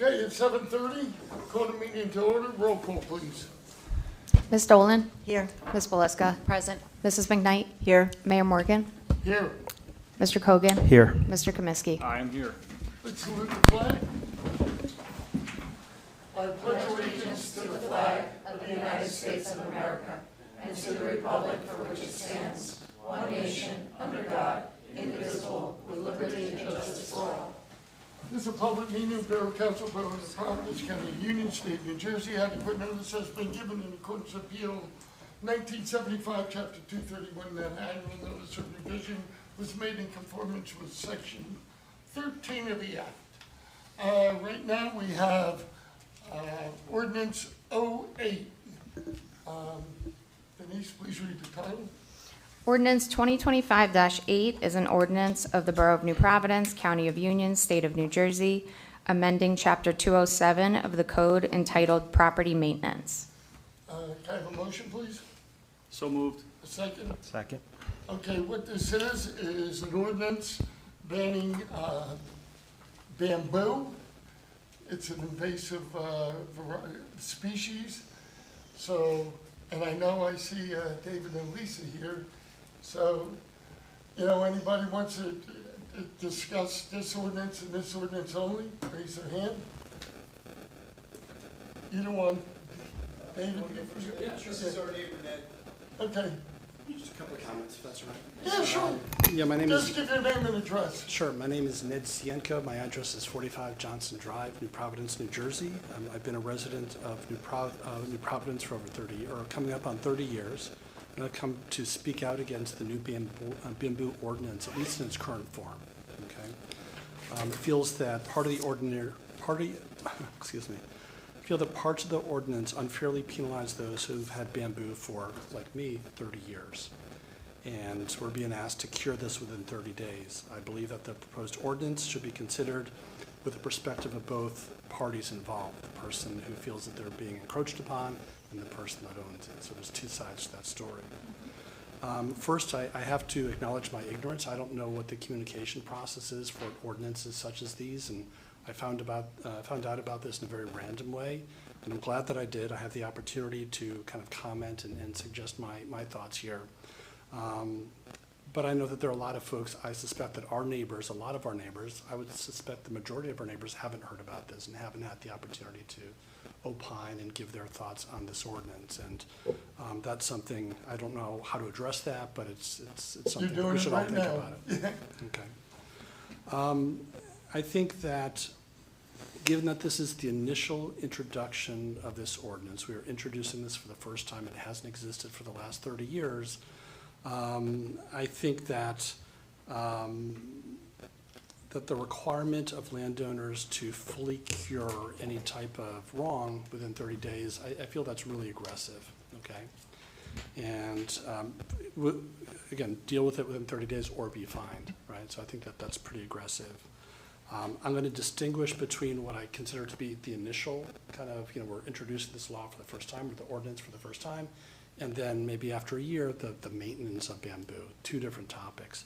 Okay, it's 7:30. Call the meeting to order. Roll call, please. Ms. Dolan? Here. Ms. Valeska? Present. Mrs. McKnight? Here. Mayor Morgan? Here. Mr. Kogan? Here. Mr. Kaminsky? I am here. Let's salute the flag. I pledge allegiance to the flag of the United States of America and to the republic for which it stands, one nation, under God, indivisible, with liberty and justice for all. This is a public meeting of Borough Council, Borough of New Providence, County of Union, State of New Jersey. Adequate notice has been given in accordance with Appeal 1975, Chapter 231, that annual notice of revision was made in conformance with Section 13 of the Act. Right now, we have Ordinance 08. Denise, please read the title. Ordinance 2025-8 is an ordinance of the Borough of New Providence, County of Union, State of New Jersey, amending Chapter 207 of the Code entitled Property Maintenance. Can I have a motion, please? So moved. A second? Second. Okay, what this is an ordinance banning bamboo. It's an invasive species. So, and I know I see David and Lisa here. So, you know, anybody wants to discuss this ordinance and this ordinance only, raise their hand. Either one. David? Yeah, this is our neighbor Ned. Okay. Just a couple of comments, if that's all right. Yeah, sure. Yeah, my name Just is, give your name and address. sure, my name is Ned Sienko. My address is 45 Johnson Drive, New Providence, New Jersey. I've been a resident of New Providence for over 30, or coming up on 30 years. And I've come to speak out against the new bamboo ordinance, at least in its current form, okay? It feels that feel that parts of the ordinance unfairly penalize those who've had bamboo for, like me, 30 years. And we're being asked to cure this within 30 days. I believe that the proposed ordinance should be considered with the perspective of both parties involved, the person who feels that they're being encroached upon and the person that owns it. So there's two sides to that story. First, I have to acknowledge my ignorance. I don't know what the communication process is for ordinances such as these, and I found out about this in a very random way, and I'm glad that I did. I have the opportunity to kind of comment and suggest my thoughts here. But I know that there are a lot of folks, I suspect that our neighbors, a lot of our neighbors, I would suspect the majority of our neighbors haven't heard about this and haven't had the opportunity to opine and give their thoughts on this ordinance. And that's something, I don't know how to address that, but it's something that we should all think about it. Okay. I think that given that this is the initial introduction of this ordinance, we are introducing this for the first time, it hasn't existed for the last 30 years, I think that that the requirement of landowners to fully cure any type of wrong within 30 days, I feel that's really aggressive, okay? And again, deal with it within 30 days or be fined, right? So I think that that's pretty aggressive. I'm going to distinguish between what I consider to be the initial kind of, you know, we're introducing this law for the first time, or the ordinance for the first time, and then maybe after a year, the maintenance of bamboo, two different topics.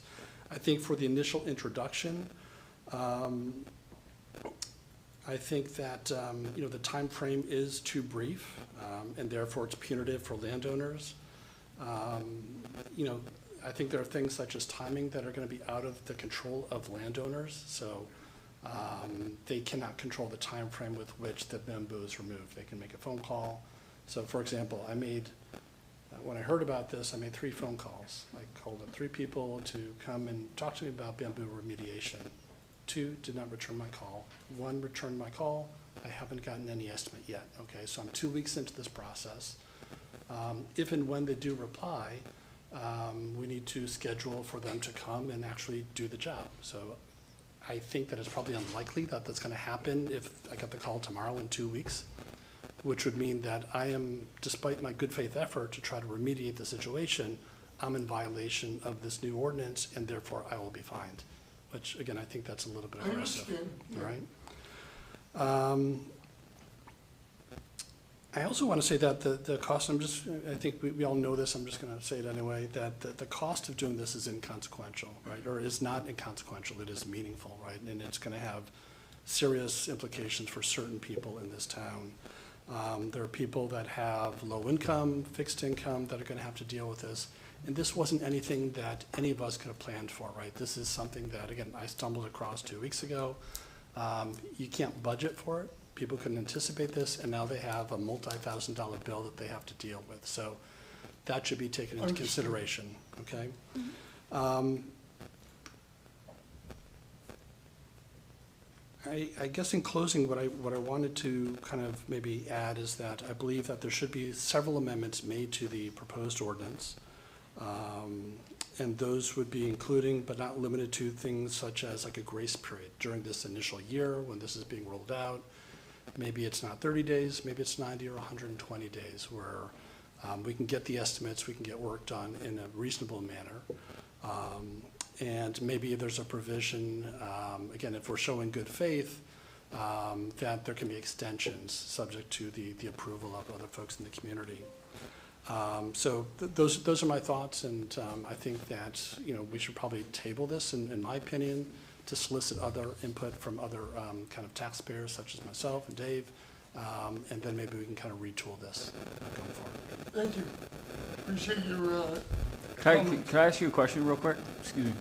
I think for the initial introduction, I think that, you know, the time frame is too brief, and therefore it's punitive for landowners. You know, I think there are things such as timing that are going to be out of the control of landowners, so they cannot control the time frame with which the bamboo is removed. They can make a phone call. So, for example, when I heard about this, I made 3 phone calls. I called up 3 people to come and talk to me about bamboo remediation. 2 did not return my call. 1 returned my call. I haven't gotten any estimate yet. Okay, so I'm 2 weeks into this process. If and when they do reply, we need to schedule for them to come and actually do the job. So I think that it's probably unlikely that that's going to happen if I get the call tomorrow in 2 weeks, which would mean that I am, despite my good faith effort to try to remediate the situation, I'm in violation of this new ordinance, and therefore I will be fined, which, again, I think that's a little bit aggressive. I understand. All right? I also want to say that the cost, I think we all know this, I'm just going to say it anyway, that the cost of doing this is inconsequential, right? Or is not inconsequential, it is meaningful, right? And it's going to have serious implications for certain people in this town. There are people that have low income, fixed income that are going to have to deal with this. And this wasn't anything that any of us could have planned for, right? This is something that, again, I stumbled across 2 weeks ago. You can't budget for it. People couldn't anticipate this, and now they have a multi-$1,000 bill that they have to deal with. So that should be taken into consideration, okay? I guess in closing, what I wanted to kind of maybe add is that I believe that there should be several amendments made to the proposed ordinance. And those would be including, but not limited to, things such as like a grace period during this initial year when this is being rolled out. Maybe it's not 30 days, maybe it's 90 or 120 days where we can get the estimates, we can get work done in a reasonable manner. And maybe there's a provision, again, if we're showing good faith, that there can be extensions subject to the approval of other folks in the community. So those are my thoughts, and I think that, you know, we should probably table this, in my opinion, to solicit other input from other kind of taxpayers such as myself and Dave, and then maybe we can kind of retool this going forward. Thank you. Appreciate your, Can I ask you a question real quick? Excuse me.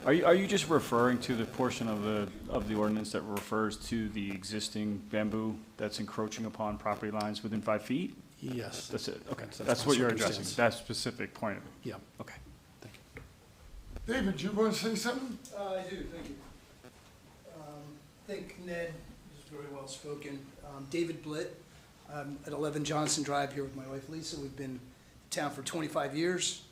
Are you just referring to the portion of the ordinance that refers to the existing bamboo that's encroaching upon property lines within 5 feet? Yes. That's it, okay. That's That's my what you're addressing, circumstance. that specific point of it? Yeah. Okay. Thank you. David, you want to say something? I do, thank you. I think Ned is very well spoken. David Blitt, I'm at 11 Johnson Drive here with my wife Lisa. We've been in town for 25 years.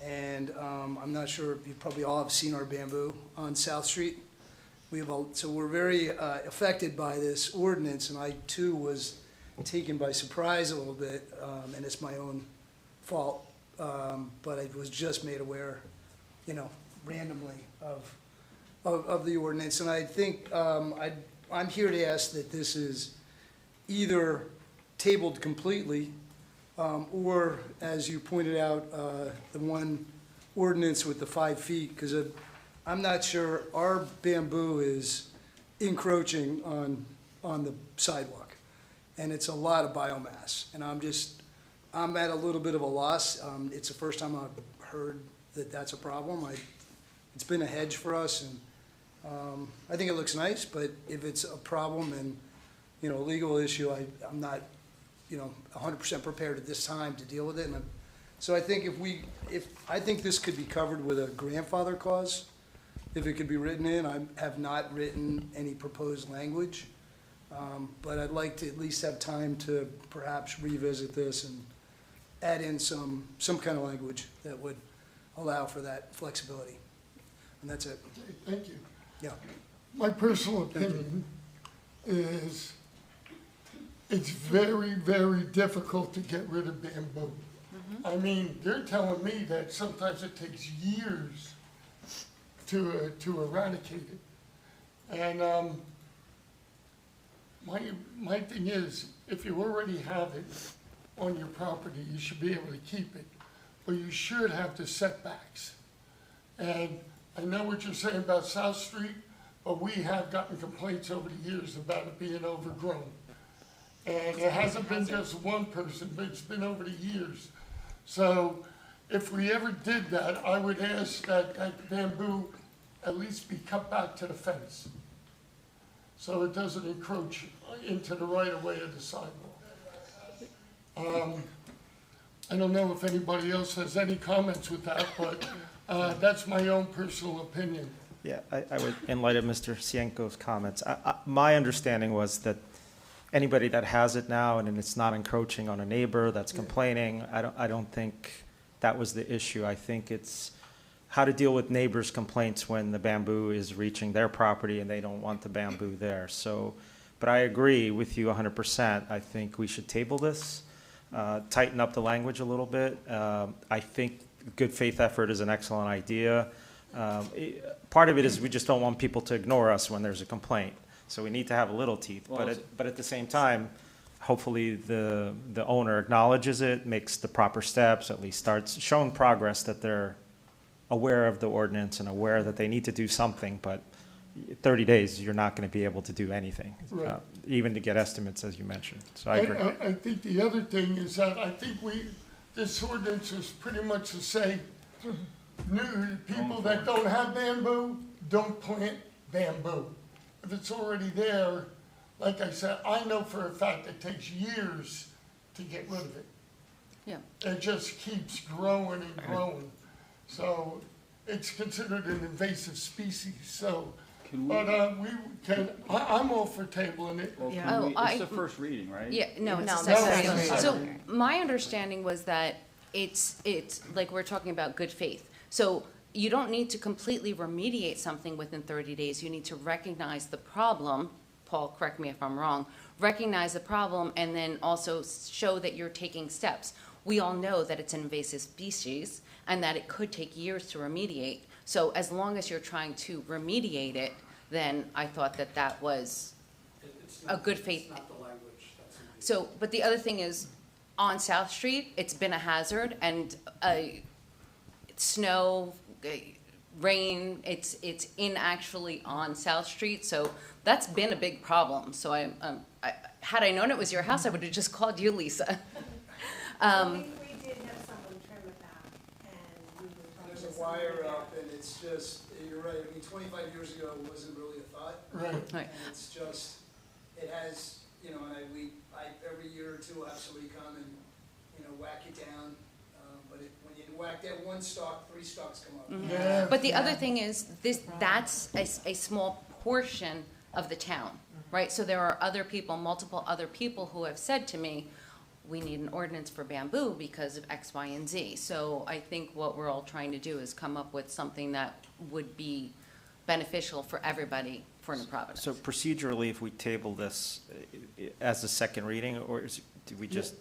And I'm not sure, you probably all have seen our bamboo on South Street. So we're very affected by this ordinance, and I too was taken by surprise a little bit, and it's my own fault. But I was just made aware, you know, randomly of the ordinance. And I think I'm here to ask that this is either tabled completely, or, as you pointed out, the one ordinance with the 5 feet, because I'm not sure our bamboo is encroaching on the sidewalk, and it's a lot of biomass, and I'm at a little bit of a loss. It's the first time I've heard that that's a problem. It's been a hedge for us, and I think it looks nice, but if it's a problem and, you know, a legal issue, I'm not, you know, 100% prepared at this time to deal with it. And so I think I think this could be covered with a grandfather clause, if it could be written in. I have not written any proposed language, but I'd like to at least have time to perhaps revisit this and add in some kind of language that would allow for that flexibility. And that's it. Okay, thank you. Yeah. My personal opinion is it's very, very difficult to get rid of bamboo. I mean, they're telling me that sometimes it takes years to eradicate it. And my thing is, if you already have it on your property, you should be able to keep it, but you should have the setbacks. And I know what you're saying about South Street, but we have gotten complaints over the years about it being overgrown. And it hasn't been just one person, but it's been over the years. So if we ever did that, I would ask that bamboo at least be cut back to the fence, so it doesn't encroach into the right of way of the sidewalk. I don't know if anybody else has any comments with that, but that's my own personal opinion. Yeah, I would, in light of Mr. Cienko's comments, my understanding was that anybody that has it now and it's not encroaching on a neighbor that's complaining, I don't think that was the issue. I think it's how to deal with neighbors' complaints when the bamboo is reaching their property and they don't want the bamboo there. So, but I agree with you 100%. I think we should table this, tighten up the language a little bit. I think good faith effort is an excellent idea. Part of it is we just don't want people to ignore us when there's a complaint. So we need to have a little teeth, but at the same time, hopefully the owner acknowledges it, makes the proper steps, at least starts showing progress that they're aware of the ordinance and aware that they need to do something, but 30 days, you're not going to be able to do anything, Right. even to get estimates, as you mentioned. So I agree. I think the other thing is that I think this ordinance is pretty much to say, new people that don't have bamboo, don't plant bamboo. If it's already there, like I said, I know for a fact it takes years to get rid of it. Yeah. It just keeps growing and growing. So it's considered an invasive species, so, Can we, but I'm all for tabling it. well, Yeah. can we, Oh, it's the first reading, right? Yeah, no, No, it's a that's second not reading. second So reading. my understanding was that it's like we're talking about good faith. So you don't need to completely remediate something within 30 days. You need to recognize the problem. Paul, correct me if I'm wrong. Recognize the problem and then also show that you're taking steps. We all know that it's an invasive species and that it could take years to remediate. So as long as you're trying to remediate it, then I thought that that was It's a good faith. It's not the language that's in the. So, but the other thing is, on South Street, it's been a hazard, and snow, rain, it's in actually on South Street, so that's been a big problem. So had I known it was your house, I would have just called you, Lisa. We did have someone trim it back, and we were told. There's this a wire and that. up, and it's just, you're right, I mean, 25 years ago, it wasn't really a thought. Right. Right. And it's just, it has, you know, and every year or two, we'll have somebody come and, you know, whack it down. But when you whack that one stalk, 3 stalks come up. Yeah. But the other thing is, that's a small portion of the town, right? So there are other people, multiple other people who have said to me, we need an ordinance for bamboo because of X, Y, and Z. So I think what we're all trying to do is come up with something that would be beneficial for everybody for New Providence. So procedurally, if we table this as a second reading, or do we just,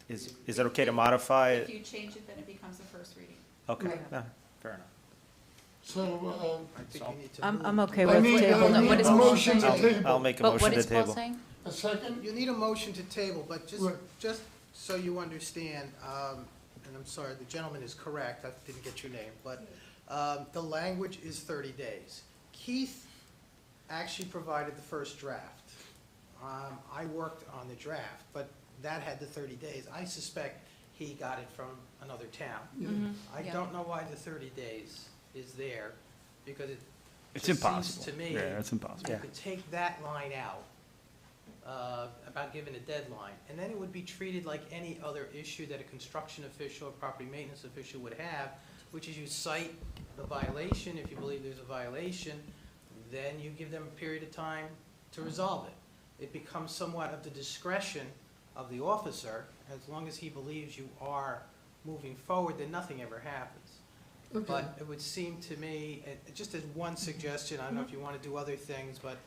is it okay to modify If it? you change it, then it becomes the first reading. Okay, no, fair enough. So, I'm okay I with need table. No, what a is motion to I'll table. make a But what motion to is Paul table. saying? A second? You need a motion to table, but Right. just so you understand, and I'm sorry, the gentleman is correct, I didn't get your name, but the language is 30 days. Keith actually provided the first draft. I worked on the draft, but that had the 30 days. I suspect he got it from another town. I Yeah. don't know why the 30 days is there, because it It's just impossible. seems to me Yeah, it's impossible. you could take that line out, about giving a deadline, and then it would be treated like any other issue that a construction official or property maintenance official would have, which is you cite the violation, if you believe there's a violation, then you give them a period of time to resolve it. It becomes somewhat of the discretion of the officer, as long as he believes you are moving forward, then nothing ever happens. Okay. But it would seem to me, just as one suggestion, I don't know if you want to do other things, but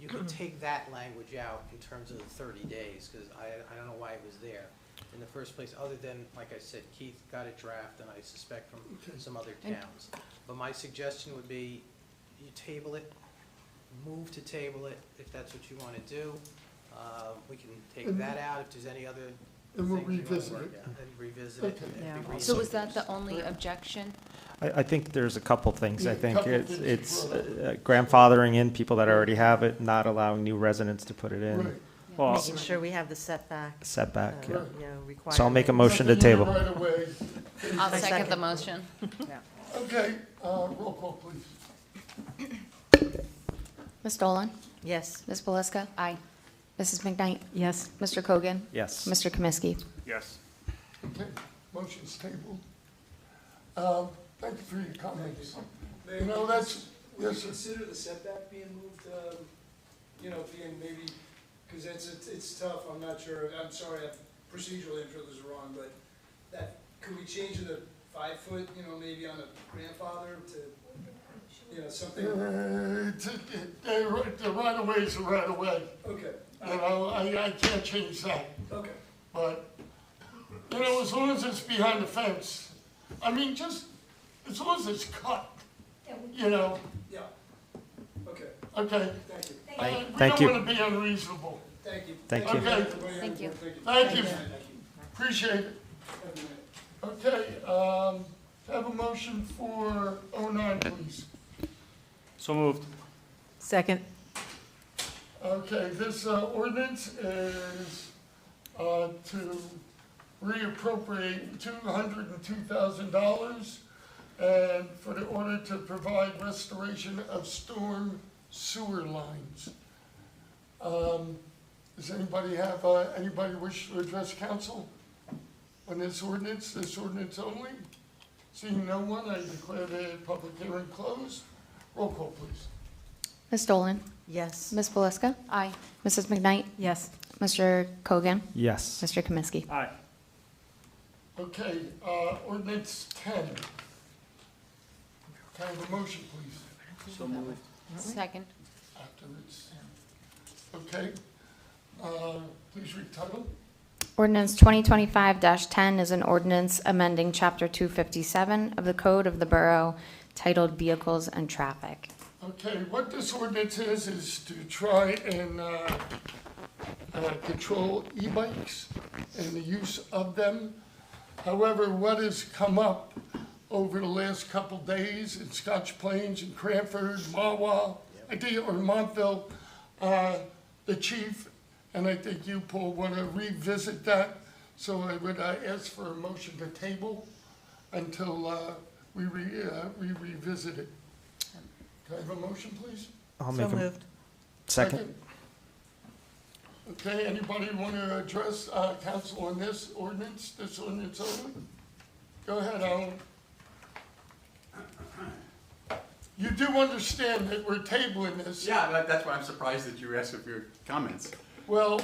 you could take that language out in terms of the 30 days, because I don't know why it was there in the first place, other than, like I said, Keith got a draft, and I suspect from some other towns. But my suggestion would be, you table it, move to table it, if that's what you want to do. We can take that out, if there's any other And we'll things you want to revisit work it. out, then revisit it. Okay. and Yeah. if we So revisit is that it. the only objection? I think there's a couple things. Yeah, I a think couple it's, things it's brought up. grandfathering in people that already have it, not allowing new residents to put it Right. in, Well, Making sure we have the setback, setback. yeah. Right. requirement. So I'll make a motion to Nothing table. Right away. I'll I second the second. motion. Okay, roll call, please. Ms. Dolan? Yes. Ms. Belisca? Aye. Mrs. McKnight? Yes. Mr. Kogan? Yes. Mr. Kaminsky? yes. Okay, motion's tabled. Thank you for your comments. You know, that's, Would you yes, sir. consider the setback being moved, you know, being maybe, because it's tough, I'm not sure, I'm sorry, procedurally, I'm sure this is wrong, but could we change it to 5 foot, you know, maybe on a grandfather to, you know, something? The right of way is the right of way. Okay, You know, I can't change that. okay, But, you know, as long as it's behind the fence, I mean, just, as long as it's cut, you know, yeah, okay, okay. thank you, Thank We you. don't want to be unreasonable. thank you. Thank you. Okay. everybody. Thank you. Thank you, Thank you. appreciate it. Have a good night. Okay, have a motion for 09, please. So moved. Second. Okay, this ordinance is to reappropriate $202,000 and for the order to provide restoration of storm sewer lines. Does anybody have, anybody wish to address council on this ordinance only? Seeing no one, I declare the public hearing closed. Roll call, please. Ms. Dolan? Yes. Ms. Belisca? Aye. Mrs. McKnight? Yes. Mr. Kogan? Yes. Mr. Kaminsky? Aye. Okay, ordinance 10. Can I have a motion, please? So moved. Second. Afterwards. Okay, please read title. Ordinance 2025-10 is an ordinance amending Chapter 257 of the Code of the Borough titled Vehicles and Traffic. Okay, what this ordinance is to try and control e-bikes and the use of them. However, what has come up over the last couple days in Scotch Plains and Cranford, Mawa, or Montville, the chief, and I think you, Paul, want to revisit that. So I would ask for a motion to table until we revisit it. Can I have a motion, please? I'll make So a moved. second. Okay, anybody want to address council on this ordinance only? Go ahead, Alan. You do understand that we're tabling this? Yeah, that's why I'm surprised that you asked for your comments. Well,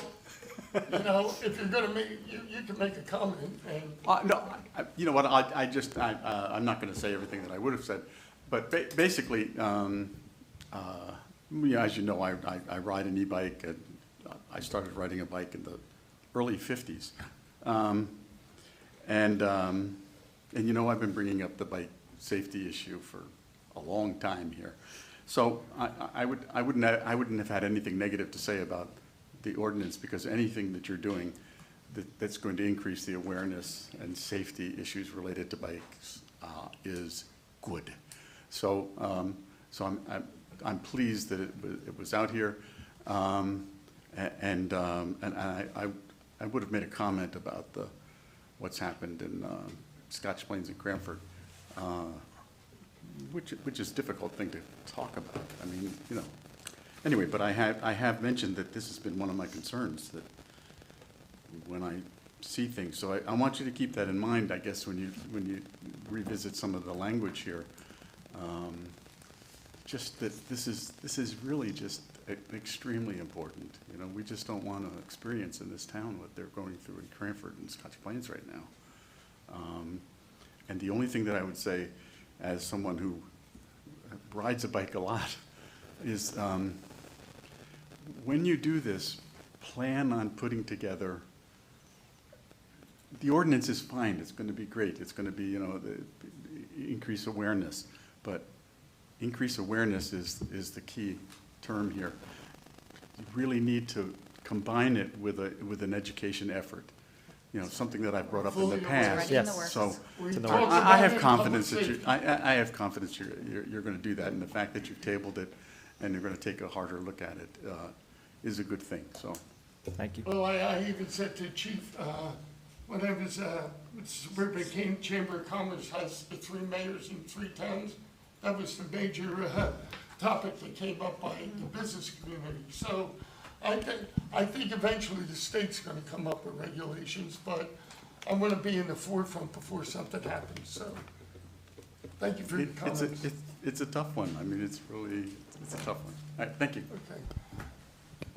you know, if you're gonna make, you can make a comment and, No, you know what, I'm not gonna say everything that I would have said, but basically, yeah, as you know, I ride an e-bike. I started riding a bike in the early 50s. And you know, I've been bringing up the bike safety issue for a long time here. So I wouldn't have had anything negative to say about the ordinance, because anything that you're doing that's going to increase the awareness and safety issues related to bikes is good. So I'm pleased that it was out here, and I would have made a comment about what's happened in Scotch Plains and Cranford, which is a difficult thing to talk about. I mean, you know. Anyway, but I have mentioned that this has been one of my concerns, that when I see things, so I want you to keep that in mind, I guess, when you revisit some of the language here. Just that this is really just extremely important. You know, we just don't want to experience in this town what they're going through in Cranford and Scotch Plains right now. And the only thing that I would say, as someone who rides a bike a lot, is when you do this, plan on putting together, the ordinance is fine, it's going to be great, it's going to be, you know, increase awareness, but increase awareness is the key term here. You really need to combine it with an education effort. You know, something that I've brought up in the past. Already in the works. So we talked I about have it in confidence public that safety. I have confidence you're going to do that, and the fact that you've tabled it and you're going to take a harder look at it is a good thing. So, Thank you. well, I even said to Chief, when I was, Suburban Chamber of Commerce has the 3 mayors in 3 towns, that was the major topic that came up by the business community. So I think eventually the state's gonna come up with regulations, but I wanna be in the forefront before something happens, so. Thank you for your comments. it's a tough one. I mean, it's a tough one. All right, thank you. Okay.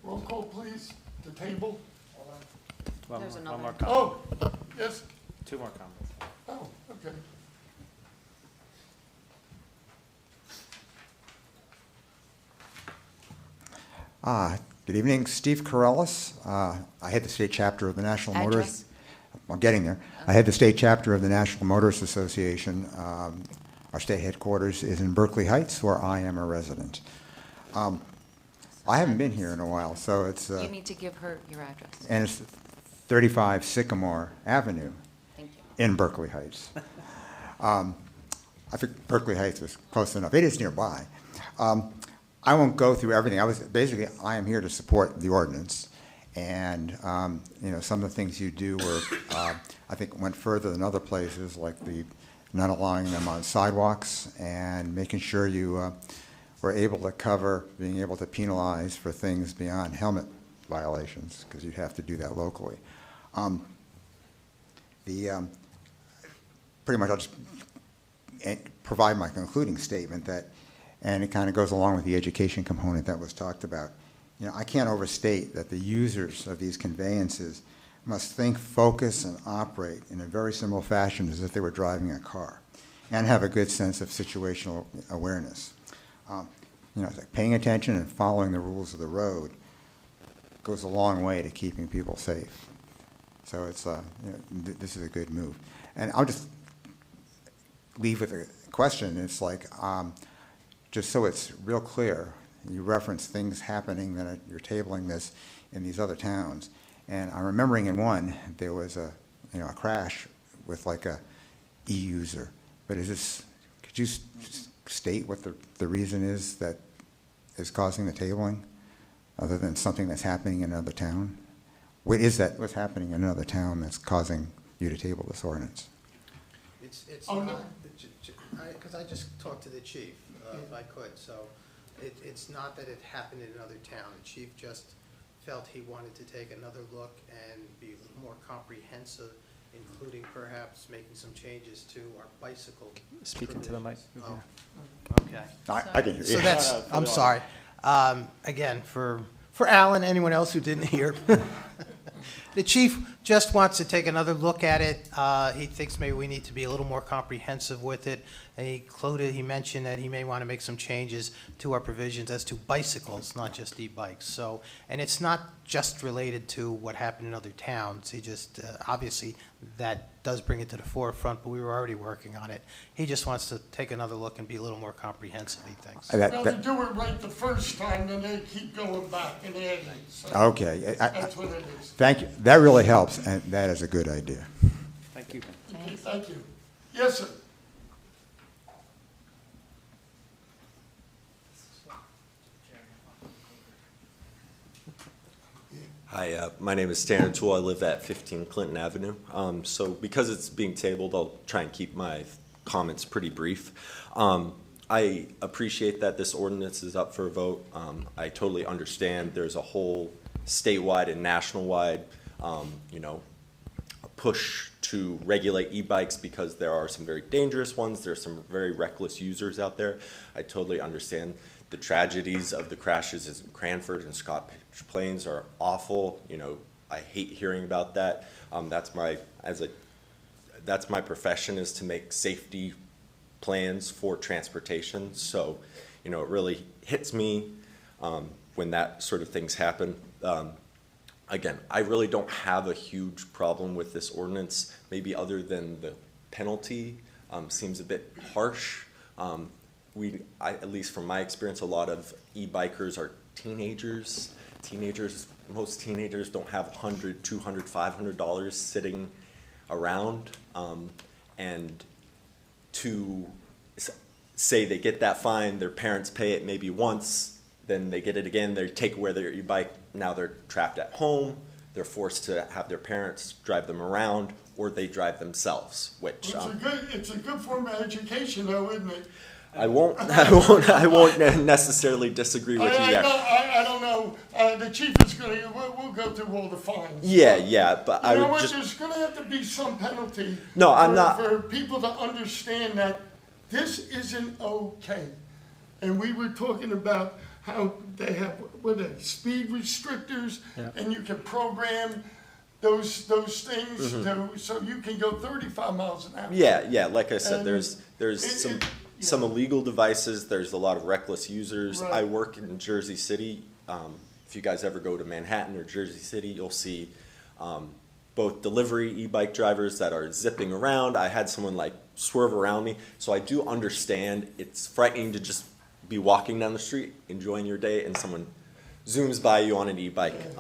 Roll call, please, to table. There's One another. more comment. Oh, yes, 2 more comments. oh, okay. Good evening, Steve Corellis. I head the state chapter of the National Motors. Address? I'm getting there. I head the state chapter of the National Motors Association. Our state headquarters is in Berkeley Heights, where I am a resident. I haven't been here in a while, so it's, You need to give her your address. and it's 35 Sycamore Avenue Thank you. in Berkeley Heights. I think Berkeley Heights is close enough. It is nearby. I won't go through everything. I am here to support the ordinance. And, you know, some of the things you do were, I think went further than other places, like the not allowing them on sidewalks and making sure you were able to cover, being able to penalize for things beyond helmet violations, because you'd have to do that locally. Pretty much I'll just provide my concluding statement that, and it kind of goes along with the education component that was talked about. You know, I can't overstate that the users of these conveyances must think, focus, and operate in a very similar fashion as if they were driving a car, and have a good sense of situational awareness. You know, it's like paying attention and following the rules of the road goes a long way to keeping people safe. So it's, you know, this is a good move. And I'll just leave with a question. It's like, just so it's real clear, you reference things happening that you're tabling this in these other towns. And I'm remembering in one, there was a crash with like a e-user. But is this, could you state what the reason is that is causing the tabling, other than something that's happening in another town? What is that, what's happening in another town that's causing you to table this ordinance? It's Oh, not, no. because I just talked to the chief, if I could, so it's not that it happened in another town. The chief just felt he wanted to take another look and be a little more comprehensive, including perhaps making some changes to our bicycle. Speaking to the mic. Oh, okay. I can hear you. So that's, I'm sorry. Again, for Alan, anyone else who didn't hear, the chief just wants to take another look at it. He thinks maybe we need to be a little more comprehensive with it. And he mentioned that he may want to make some changes to our provisions as to bicycles, not just e-bikes. So, and it's not just related to what happened in other towns. He just, obviously, that does bring it to the forefront, but we were already working on it. He just wants to take another look and be a little more comprehensive, he thinks. Well, they do it right the first time, then they keep going back and adding. So Okay. that's what it is. Thank you. That really helps, and that is a good idea. Thank you. Okay, thank you. Yes, sir. Hi, my name is Stan Toole. I live at 15 Clinton Avenue. So because it's being tabled, I'll try and keep my comments pretty brief. I appreciate that this ordinance is up for a vote. I totally understand there's a whole statewide and national-wide, push to regulate e-bikes because there are some very dangerous ones. There's some very reckless users out there. I totally understand the tragedies of the crashes in Cranford and Scott Plains are awful. You know, I hate hearing about that. That's my profession, is to make safety plans for transportation. So, you know, it really hits me when that sort of things happen. Again, I really don't have a huge problem with this ordinance, maybe other than the penalty seems a bit harsh. At least from my experience, a lot of e-bikers are teenagers. Most teenagers don't have $100, $200, $500 sitting around. And to say they get that fine, their parents pay it maybe once, then they get it again, they take away their e-bike, now they're trapped at home, they're forced to have their parents drive them around, or they drive themselves, which... It's a good form of education though, isn't it? I won't necessarily disagree with you there. I don't know. The chief is going to, we'll go through all the fines. Yeah, but I would just... There's going to have to be some penalty. No, I'm not... For people to understand that this isn't okay. And we were talking about how they have, speed restrictors, and you can program those things so you can go 35 miles an hour. Yeah, like I said, there's some illegal devices, there's a lot of reckless users. Right. I work in Jersey City. If you guys ever go to Manhattan or Jersey City, you'll see both delivery e-bike drivers that are zipping around. I had someone like swerve around me, so I do understand it's frightening to just be walking down the street, enjoying your day, and someone zooms by you on an e-bike.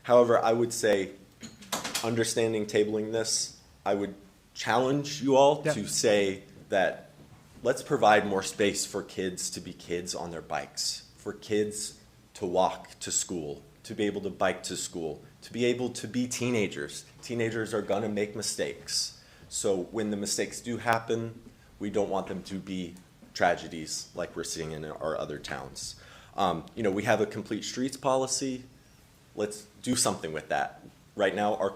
However, I would say, understanding tabling this, I would challenge you all to say that let's provide more space for kids to be kids on their bikes for kids to walk to school, to be able to bike to school, to be able to be teenagers. Teenagers are gonna make mistakes. So when the mistakes do happen, we don't want them to be tragedies like we're seeing in our other towns. We have a complete streets policy. Let's do something with that. Right now, our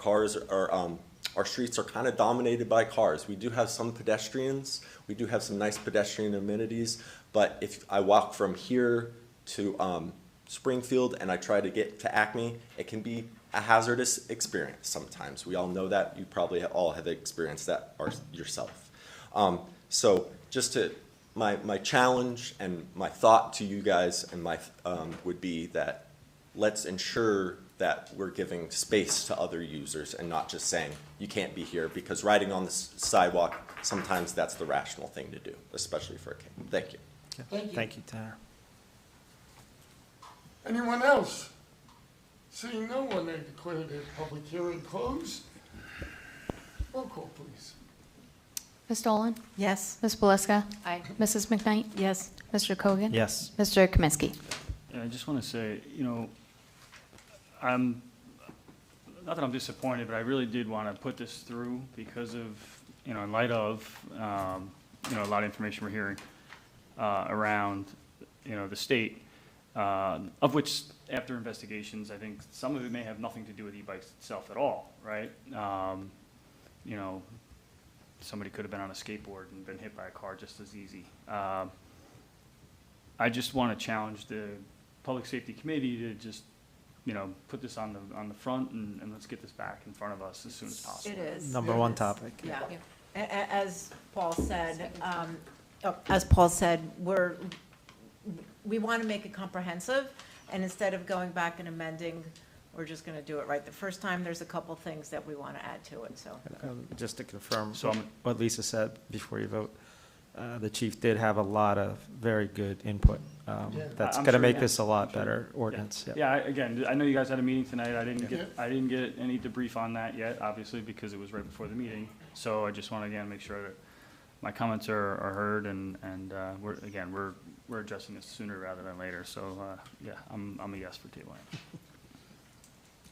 streets are kind of dominated by cars. We do have some pedestrians. We do have some nice pedestrian amenities. But if I walk from here to Springfield and I try to get to Acme, it can be a hazardous experience sometimes. We all know that. You probably all have experienced that yourself. So just my challenge and my thought to you guys and would be that let's ensure that we're giving space to other users and not just saying you can't be here, because riding on the sidewalk, sometimes that's the rational thing to do, especially for a kid. Thank you. Thank you, Tanner. Anyone else? Seeing no one, I declare the public hearing closed. Roll call, please. Ms. Dolan? Yes. Ms. Belisca? Aye. Mrs. McKnight? Yes. Mr. Cogan? Yes. Mr. Kaminsky? And I just want to say, I'm, not that I'm disappointed, but I really did want to put this through because of, in light of, a lot of information we're hearing around, the state, of which, after investigations, I think some of it may have nothing to do with e-bikes itself at all, right? Somebody could have been on a skateboard and been hit by a car just as easy. I just want to challenge the Public Safety Committee to just, put this on the front and let's get this back in front of us as soon as possible. It is. Number one topic. Yeah. As Paul said, we want to make it comprehensive, and instead of going back and amending, we're just going to do it right the first time. There's a couple things that we want to add to it, so. Just to confirm So what Lisa said before you vote, the chief did have a lot of very good input. That's I'm going to sure, make yeah. this a lot better ordinance. Yeah. Yeah, again, I know you guys had a meeting tonight. I didn't get any debrief on that yet, obviously, because it was right before the meeting. So I just want to, again, make sure that my comments are heard and we're addressing this sooner rather than later. So, I'm a yes for tabling.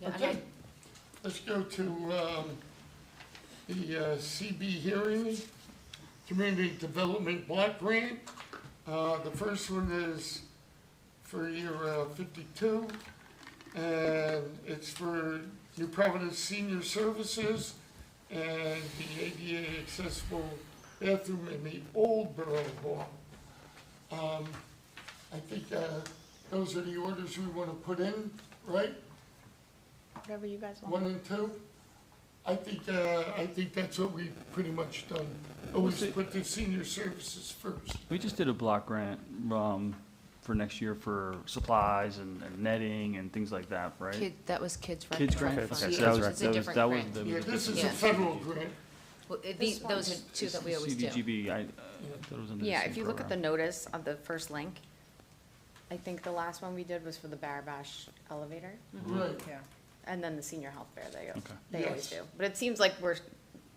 Yeah, and Okay, let's go to the CB hearing, Community Development Block Grant. The first one is for year 52, and it's for New Providence Senior Services and the ADA accessible bathroom in the old Borough Hall. I think those are the orders we want to put in, right? Whatever you guys want. 1 and 2? I think that's what we've pretty much done. Always put the senior services first. We just did a block grant for next year for supplies and netting and things like that, right? That was kids' rec. Kids grant? Kids. Okay, Yeah, so that that's was- right. It's a that was- different that was grant. the- Yeah, this is Yeah. a federal grant. Well, This those one- are two that we always do. CDGB, I thought it was under the Yeah, same if you look at the program. notice of the first link, I think the last one we did was for the Barabash elevator, Right. Yeah. and then the senior health fair, Okay. they always Yes. do. But it seems like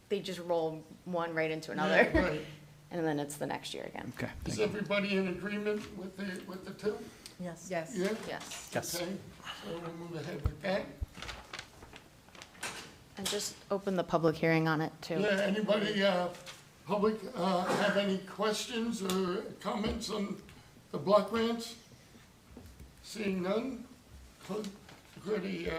they just roll one right into Yeah, another, right. and then it's the next year again. Okay, Is thank you. everybody in agreement with the two? Yes. Yeah? Yes. Yes. Okay, so we'll move ahead with that. And just open the public hearing on it, too. Yeah, anybody, public, have any questions or comments on the block grants? Seeing none, declare the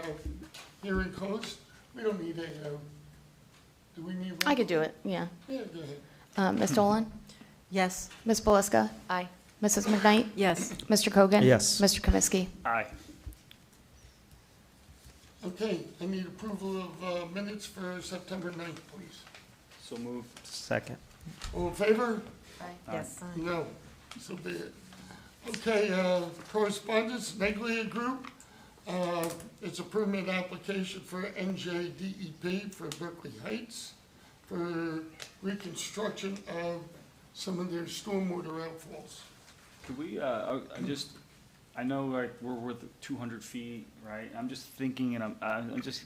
hearing closed. We don't need do we need? I could do it, yeah. Yeah, go ahead. Ms. Dolan? Yes. Ms. Belisca? Aye. Mrs. McKnight? Yes. Mr. Cogan? Yes. Mr. Kaminsky? Aye. Okay, I need approval of minutes for September 9th, please. So moved. Second. All in favor? Yes. No, so be it. Okay, correspondence, Neglia Group. It's a permit application for NJDEP for Berkeley Heights for reconstruction of some of their stormwater outfalls. Could we, I know like we're worth 200 feet, right? I'm just thinking and I'm just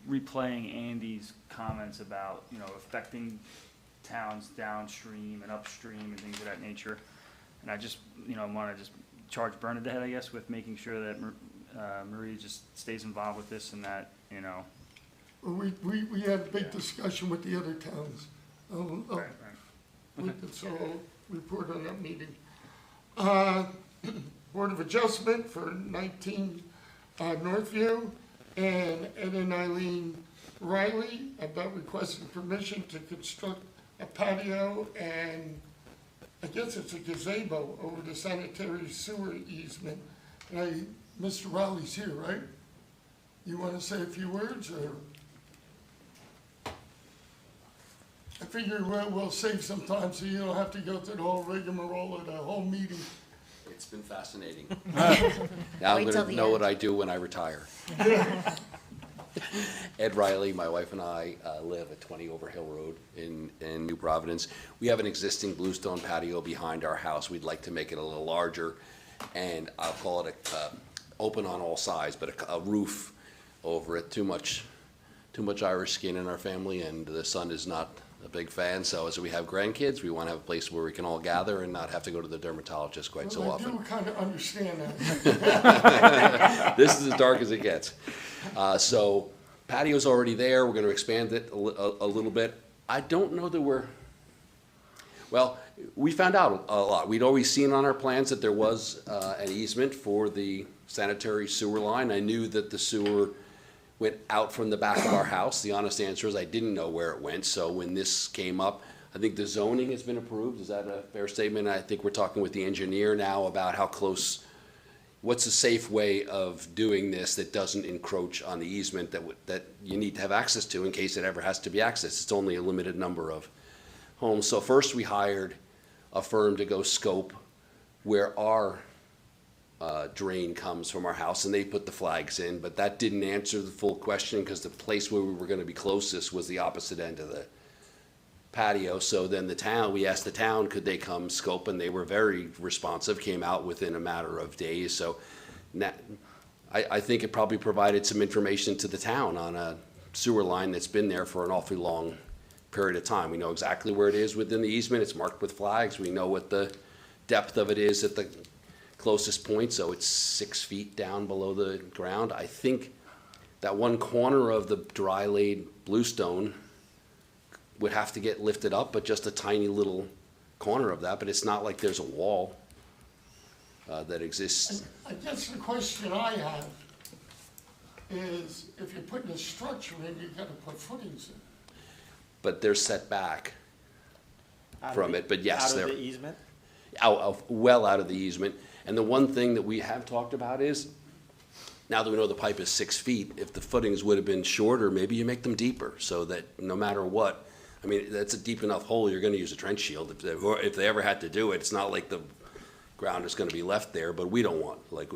replaying Andy's comments about, affecting towns downstream and upstream and things of that nature. And I just, want to just charge Bernadette, I guess, with making sure that Marie just stays involved with this and that, you know. Well, we had a big discussion with the other towns. Right. Okay. So I'll report on that meeting. Board of Adjustment for 19 Northview, and Ed and Eileen Riley about requesting permission to construct a patio and I guess it's a gazebo over the sanitary sewer easement. And Mr. Riley's here, right? You want to say a few words, or? I figure we'll save some time so you don't have to go through the whole rigmarole of the whole meeting. It's been fascinating. Now I'm Wait till gonna the know end. what I do when I retire. Ed Riley, my wife and I live at 20 Overhill Road in New Providence. We have an existing bluestone patio behind our house. We'd like to make it a little larger, and I'll call it open on all sides, but a roof over it. Too much Irish skin in our family, and the son is not a big fan. So as we have grandkids, we want to have a place where we can all gather and not have to go to the dermatologist quite so often. I do kind of understand that. This is as dark as it gets. So patio's already there. We're going to expand it a little bit. I don't know that well, we found out a lot. We'd always seen on our plans that there was an easement for the sanitary sewer line. I knew that the sewer went out from the back of our house. The honest answer is I didn't know where it went. So when this came up, I think the zoning has been approved. Is that a fair statement? I think we're talking with the engineer now about how close, what's a safe way of doing this that doesn't encroach on the easement that you need to have access to in case it ever has to be accessed. It's only a limited number of homes. So first we hired a firm to go scope where our drain comes from our house, and they put the flags in, but that didn't answer the full question because the place where we were going to be closest was the opposite end of the patio. So then we asked the town, could they come scope, and they were very responsive, came out within a matter of days. So I think it probably provided some information to the town on a sewer line that's been there for an awfully long period of time. We know exactly where it is within the easement. It's marked with flags. We know what the depth of it is at the closest point, so it's 6 feet down below the ground. I think that one corner of the dry laid bluestone would have to get lifted up, but just a tiny little corner of that, but it's not like there's a wall that exists. I guess the question I have is, if you're putting a structure in, you've got to put footings in. But they're set back from it, but yes, Out of they're the easement? well out of the easement. And the one thing that we have talked about is, now that we know the pipe is 6 feet, if the footings would have been shorter, maybe you make them deeper so that no matter what, I mean, that's a deep enough hole, you're going to use a trench shield. If they ever had to do it, it's not like the ground is going to be left there, but we don't want, like,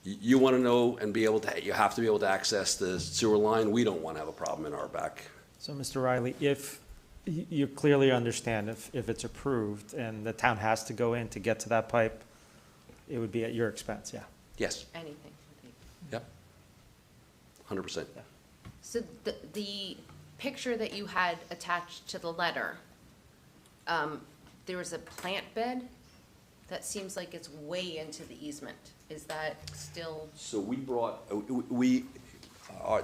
you want to know and be able to, you have to be able to access the sewer line. We don't want to have a problem in our back. So, Mr. Riley, if you clearly understand if it's approved and the town has to go in to get to that pipe, it would be at your expense, yeah? Yes, Anything. yep, 100%. So the picture that you had attached to the letter, there was a plant bed that seems like it's way into the easement. Is that still? So we brought,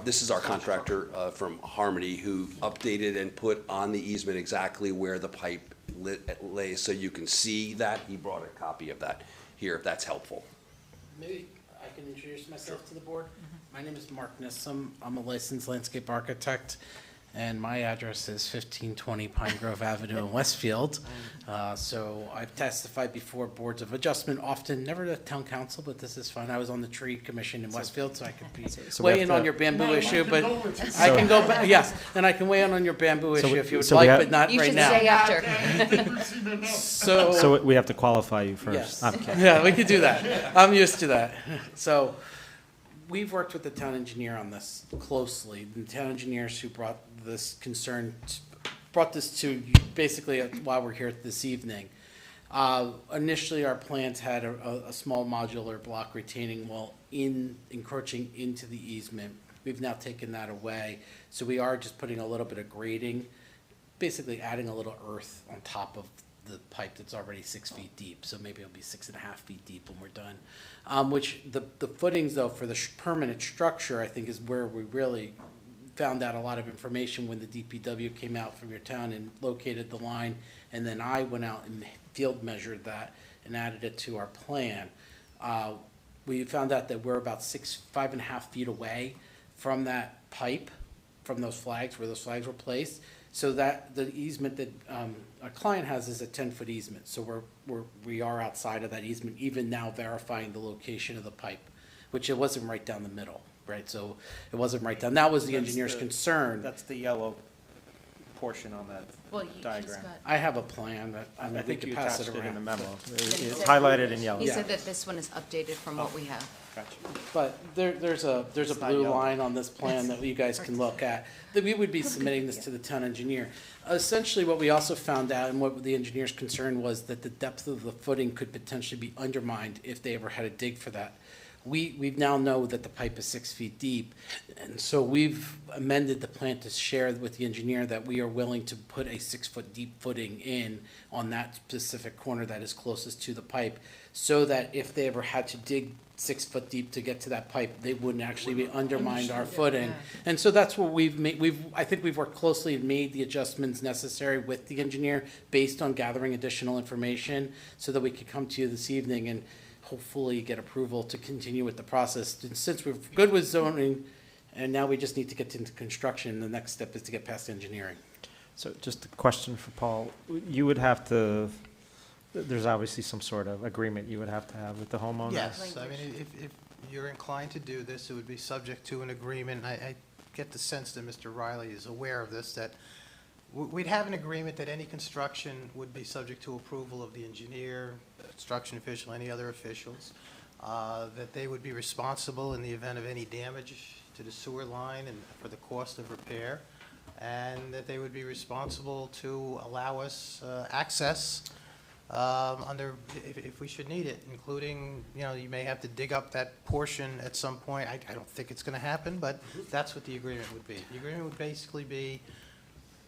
this is our contractor from Harmony who updated and put on the easement exactly where the pipe lays, so you can see that. He brought a copy of that here, if that's helpful. Maybe I can introduce myself to the board. My name is Mark Nissom. I'm a licensed landscape architect, and my address is 1520 Pine Grove Avenue in Westfield. So I've testified before boards of adjustment, often never to town council, but this is fun. I was on the tree commission in Westfield, so I could be So we weigh have in on to- your bamboo No, issue, but I can go with you. I can go, yes, and I can weigh in on your bamboo So issue we- if you would so we like, have- but not You right should now. stay after. I think we've seen enough. So we have to qualify you first. Yes. I'm kidding. Yeah, we could do that. I'm used to that. So we've worked with the town engineer on this closely. The town engineers who brought this brought this to you basically while we're here this evening. Initially, our plans had a small modular block retaining wall encroaching into the easement. We've now taken that away. So we are just putting a little bit of grading, basically adding a little earth on top of the pipe that's already 6 feet deep, so maybe it'll be 6.5 feet deep when we're done. Which the footings though for the permanent structure, I think is where we really found out a lot of information when the DPW came out from your town and located the line, and then I went out and field measured that and added it to our plan. We found out that we're about 5.5 feet away from that pipe, from those flags, where those flags were placed. So that the easement that our client has is a 10-foot easement. So we are outside of that easement, even now verifying the location of the pipe, which it wasn't right down the middle, right? So it wasn't right down. That was the engineer's concern. That's the yellow portion on that Well, he's diagram. got, I have a plan that I we think could you pass attached it it in the around. memo. But he It's said- highlighted in yellow. he said that this one is updated from what we have. Gotcha. But there's a It's not blue yellow. line on this plan that you guys can look at, that we would be submitting this to the town engineer. Essentially, what we also found out, and what the engineer's concern was, that the depth of the footing could potentially be undermined if they ever had to dig for that. We now know that the pipe is 6 feet deep, and so we've amended the plan to share with the engineer that we are willing to put a 6-foot deep footing in on that specific corner that is closest to the pipe, so that if they ever had to dig 6 foot deep to get to that pipe, they wouldn't actually be undermined our footing. And so that's what we've made, I think we've worked closely and made the adjustments necessary with the engineer based on gathering additional information, so that we could come to you this evening and hopefully get approval to continue with the process. And since we're good with zoning, and now we just need to get into construction, the next step is to get past engineering. So just a question for Paul. You would have to, there's obviously some sort of agreement you would have to have with the homeowner? Yes, I mean, if you're inclined to do this, it would be subject to an agreement. I get the sense that Mr. Riley is aware of this, that we'd have an agreement that any construction would be subject to approval of the engineer, construction official, any other officials, that they would be responsible in the event of any damage to the sewer line and for the cost of repair, and that they would be responsible to allow us access if we should need it, including, you may have to dig up that portion at some point. I don't think it's going to happen, but that's what the agreement would be. The agreement would basically be,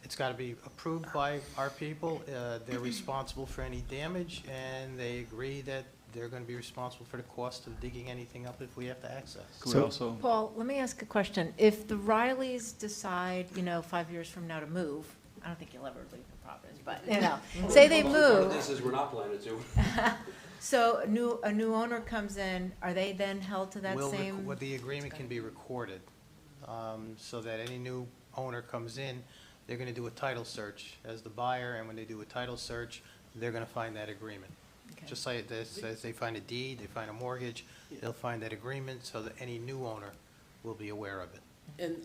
it's got to be approved by our people, they're responsible for any damage, and they agree that they're going to be responsible for the cost of digging anything up if we have to access. Could we also, Paul, let me ask a question. If the Rileys decide, 5 years from now to move, I don't think you'll ever leave the Providence, but, say they move. This is, we're not planning to. So a new owner comes in, are they then held to that same? Well, the agreement can be recorded, so that any new owner comes in, they're going to do a title search as the buyer, and when they do a title search, they're going to find that agreement. Okay. Just like this, as they find a deed, they find a mortgage, they'll find that agreement, so that any new owner will be aware of it.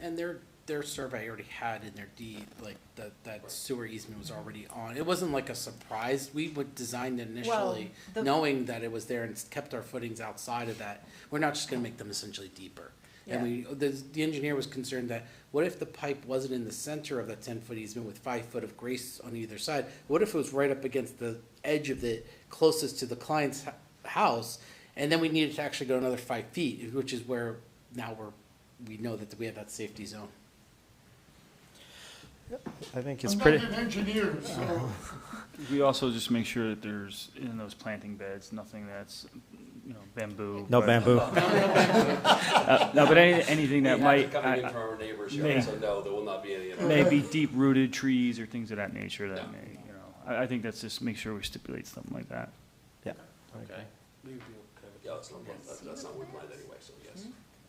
And their survey already had in their deed, like, that sewer easement was already on. It wasn't like a surprise. We would designed it initially, knowing that it was there, and kept our footings outside of that. We're not just gonna make them essentially deeper. And the engineer was concerned that, what if the pipe wasn't in the center of that 10-foot easement with 5 foot of grace on either side? What if it was right up against the edge of the, closest to the client's house, and then we needed to actually go another 5 feet, which is where now we know that we have that safety zone. I think it's I'm pretty. not an engineer, so we also just make sure that there's, in those planting beds, nothing that's, bamboo. No but- bamboo. No, but anything that might, Coming in from our neighbors, may- so no, there will not be any of that. maybe deep-rooted trees or things of that nature that may, I think that's just make sure we stipulate something like that. Yeah. Okay. Yeah, that's not what we planned anyway, so yes.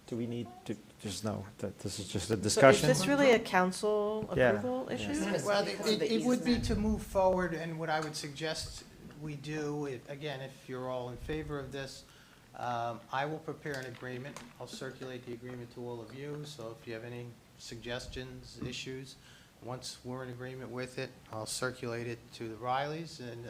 Do we need to, just know that this is just a So is discussion? this really a council Yeah, approval yeah. issue? Well, it would be to move forward, and what I would suggest we do, again, if you're all in favor of this, I will prepare an agreement. I'll circulate the agreement to all of you, so if you have any suggestions, issues, once we're in agreement with it, I'll circulate it to the Rileys, and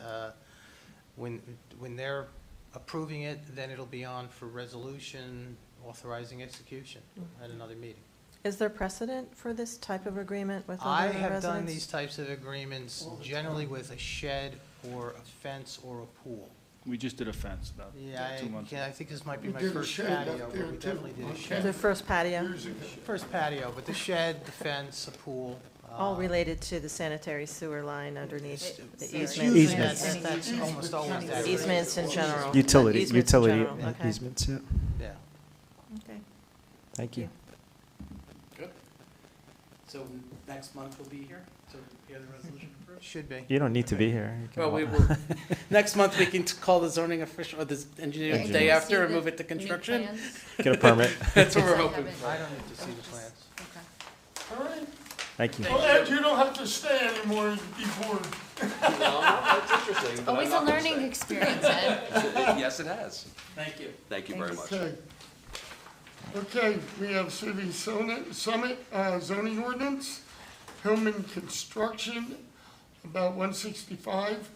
when they're approving it, then it'll be on for resolution authorizing execution at another meeting. Is there precedent for this type of agreement with I other have residents? done these types of agreements generally with a shed or a fence or a pool. We just did a fence about Yeah, 2 months ago. I think this might be We my did a first shed patio, up but there, we too. definitely did a Okay. shed. The first patio? years ago. First patio, but the shed, the fence, a pool, All related to the sanitary sewer line underneath the It's easement. usually Easements. that's almost always that. Easements in general. Utility, Easements in utility general, okay. easements, yeah. Yeah. Okay. Thank you. Good. So next month we'll be here to hear the resolution approved? Should be. You don't need to be here. You can Well, we walk. will, next month we can call the zoning official, or the engineer the day after and move it to construction. Get a permit. That's what we're hoping for. I don't need to see the plans. All right. Thank you. Well, Ed, you don't have to stay anymore and be bored. That's interesting. but Always I'm a not gonna learning stay. experience, Ed. Yes, it has. Thank you. Thank you very much. Okay. Okay, we have City Summit zoning ordinance, Hillman Construction, about 165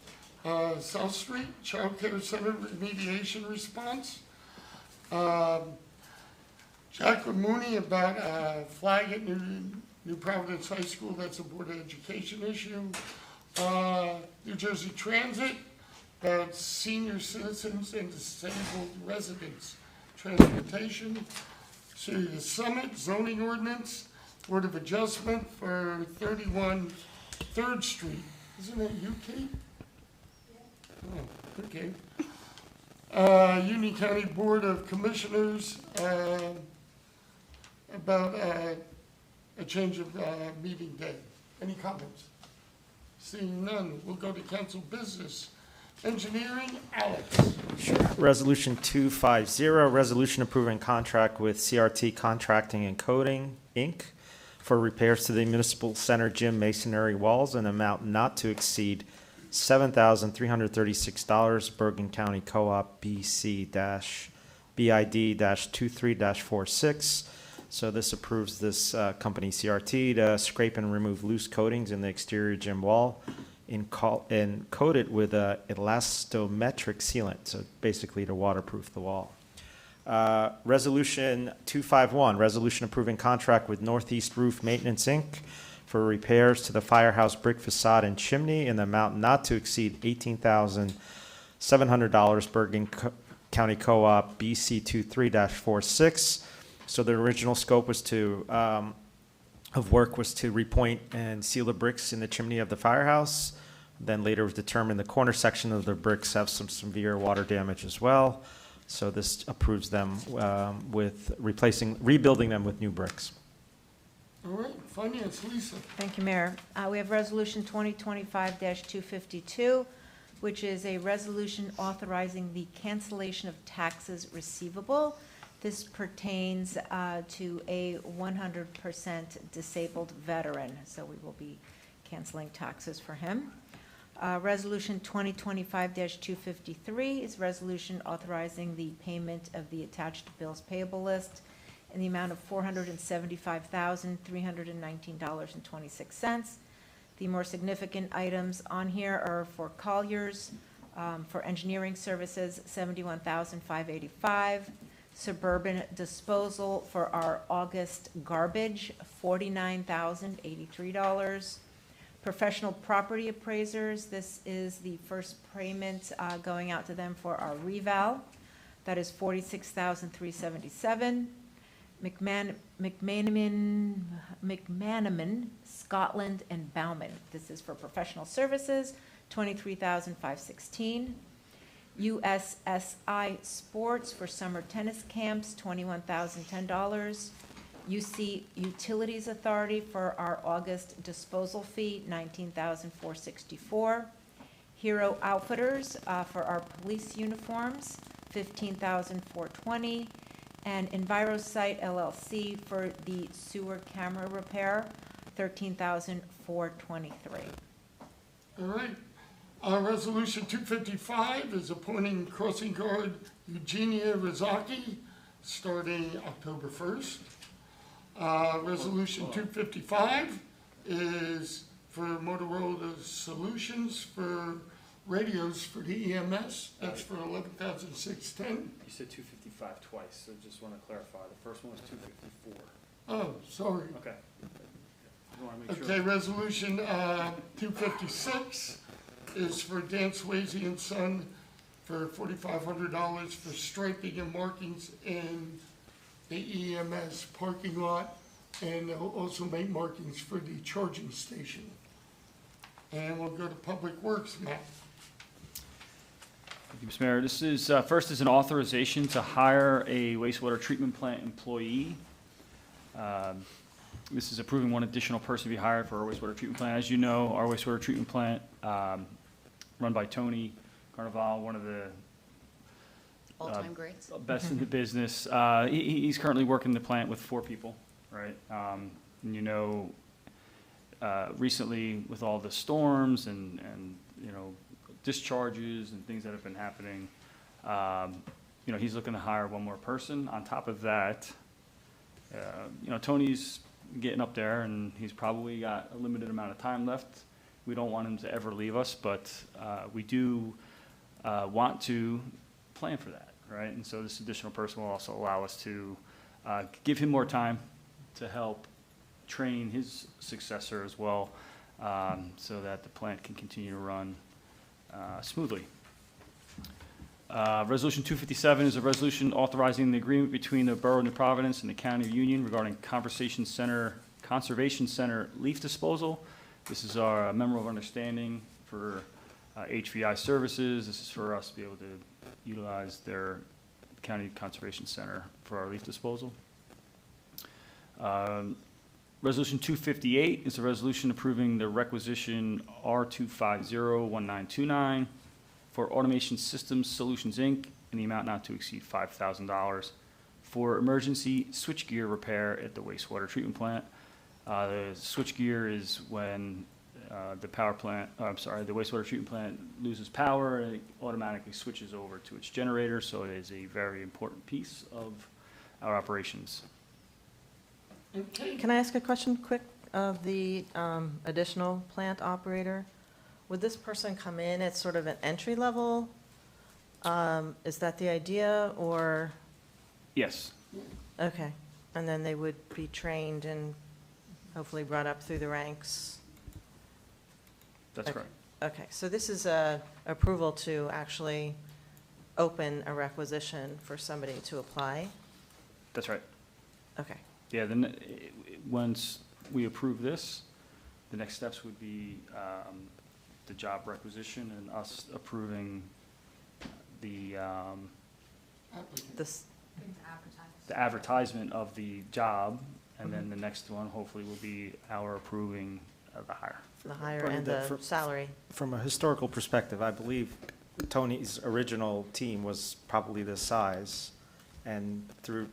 South Street, Child Care Center remediation response. Jacqueline Mooney about flag at New Providence High School, that's a Board of Education issue. New Jersey Transit, about senior citizens and disabled residents transportation. City Summit zoning ordinance, Board of Adjustment for 31 3rd Street. Isn't that you, Kate? Oh, okay. Union County Board of Commissioners, about a change of meeting day. Any comments? Seeing none, we'll go to council business. Engineering, Alex. Resolution 250, resolution approving contract with CRT Contracting and Coating, Inc. for repairs to the municipal center gym masonry walls in an amount not to exceed $7,336, Bergen County Co-op BC-BID-23-46. So this approves this company CRT to scrape and remove loose coatings in the exterior gym wall and coat it with a elastometric sealant, so basically to waterproof the wall. Resolution 251, resolution approving contract with Northeast Roof Maintenance, Inc. for repairs to the firehouse brick facade and chimney in the amount not to exceed $18,700, Bergen County Co-op BC-23-46. So the original scope was of work was to repoint and seal the bricks in the chimney of the firehouse. Then later was determined the corner section of the bricks have some severe water damage as well. So this approves them with rebuilding them with new bricks. All right, Finance, Lisa. Thank you, Mayor. We have Resolution 2025-252, which is a resolution authorizing the cancellation of taxes receivable. This pertains to a 100% disabled veteran, so we will be canceling taxes for him. Resolution 2025-253 is resolution authorizing the payment of the attached bills payable list in the amount of $475,319.26. The more significant items on here are for Colliers, for engineering services, $71,585. Suburban disposal for our August garbage, $49,083. Professional property appraisers, this is the first payment going out to them for our reval. That is $46,377. McManaman, Scotland and Bauman. This is for professional services, $23,516. USSI Sports for summer tennis camps, $21,010. UC Utilities Authority for our August disposal fee, $19,464. Hero Outfitters for our police uniforms, $15,420. And EnviroSite LLC for the sewer camera repair, $13,423. All right. Resolution 255 is appointing crossing guard Eugenia Rizaki, starting October 1st. Resolution 255 is for Motorola Solutions for radios for the EMS. That's for $11,610. You said 255 twice, so just want to clarify. The first one was 254. Oh, sorry. Okay. I want to make sure. Okay, resolution 256 is for Dan Swayze and Son for $4,500 for striping and markings in the EMS parking lot And they'll also make markings for the charging station. And we'll go to Public Works, Matt. Thank you, Mr. Mayor. This is, first is an authorization to hire a wastewater treatment plant employee. This is approving one additional person to be hired for our wastewater treatment plant. As you know, our wastewater treatment plant, run by Tony Carnival, one of the All-time greats. best in the business. He's currently working the plant with 4 people, right? And you know, recently with all the storms and you know, discharges and things that have been happening, you know, he's looking to hire one more person. On top of that, you know, Tony's getting up there and he's probably got a limited amount of time left. We don't want him to ever leave us, but we do want to plan for that, right? And so this additional person will also allow us to give him more time to help train his successor as well, so that the plant can continue to run smoothly. Resolution 257 is a resolution authorizing the agreement between the Borough of New Providence and the County of Union regarding Conservation Center leaf disposal. This is our memorandum of understanding for HVI services. This is for us to be able to utilize their County Conservation Center for our leaf disposal. Resolution 258 is a resolution approving the requisition R2501929 for Automation Systems Solutions, Inc. in the amount not to exceed $5,000 for emergency switchgear repair at the wastewater treatment plant. The switchgear is when the wastewater treatment plant loses power and it automatically switches over to its generator, so it is a very important piece of our operations. Can I ask a question quick of the additional plant operator? Would this person come in at sort of an entry level? Is that the idea, or? Yes. Okay, and then they would be trained and hopefully brought up through the ranks? That's correct. Okay, so this is a approval to actually open a requisition for somebody to apply? That's right. Okay. Yeah, then once we approve this, the next steps would be the job requisition and us approving the advertisement of the job, and then the next one hopefully will be our approving of the hire. The hire and the salary. From a historical perspective, I believe Tony's original team was probably this size, and through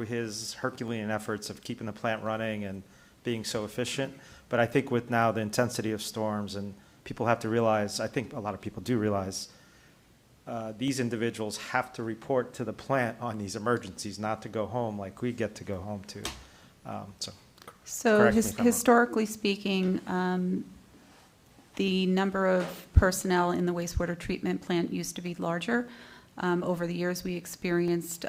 his Herculean efforts of keeping the plant running and being so efficient. But I think with now the intensity of storms, and people have to realize, I think a lot of people do realize, these individuals have to report to the plant on these emergencies, not to go home like we get to go home to. So historically speaking, the number of personnel in the wastewater treatment plant used to be larger. Over the years, we experienced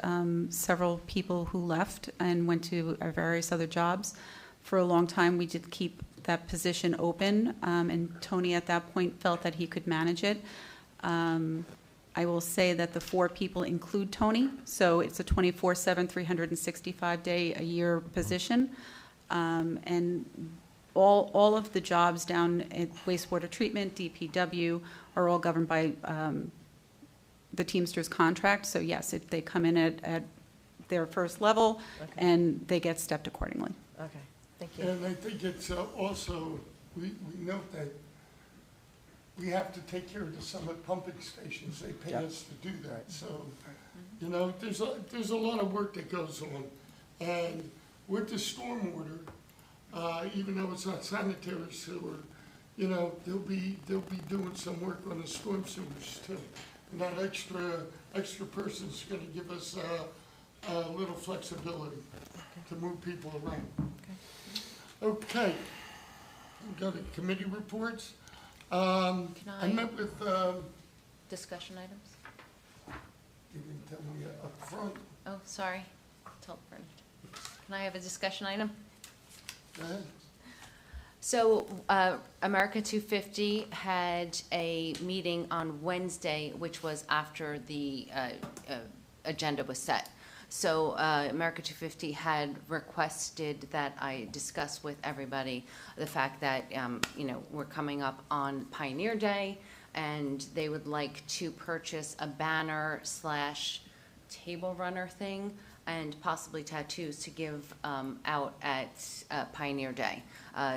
several people who left and went to various other jobs. For a long time, we did keep that position open, and Tony at that point felt that he could manage it. I will say that the 4 people include Tony, so it's a 24/7, 365-day-a-year position. And all of the jobs down at wastewater treatment, DPW, are all governed by the Teamsters contract. So yes, if they come in at their first level, Okay. and they get stepped accordingly. Okay, thank you. And I think it's also, we note that we have to take care of the Summit pumping stations. They pay us to do that. So, you know, there's a lot of work that goes on. And with the stormwater, even though it's not sanitary sewer, you know, they'll be doing some work on the storm sewers too. And that extra person's gonna give us a little flexibility to move people around. Okay. We've got the committee reports. I met with, Discussion items? you didn't tell me up front. Oh, sorry. Can I have a discussion item? Go ahead. So, America 250 had a meeting on Wednesday, which was after the agenda was set. So America 250 had requested that I discuss with everybody the fact that, we're coming up on Pioneer Day, and they would like to purchase a banner / table runner thing and possibly tattoos to give out at Pioneer Day.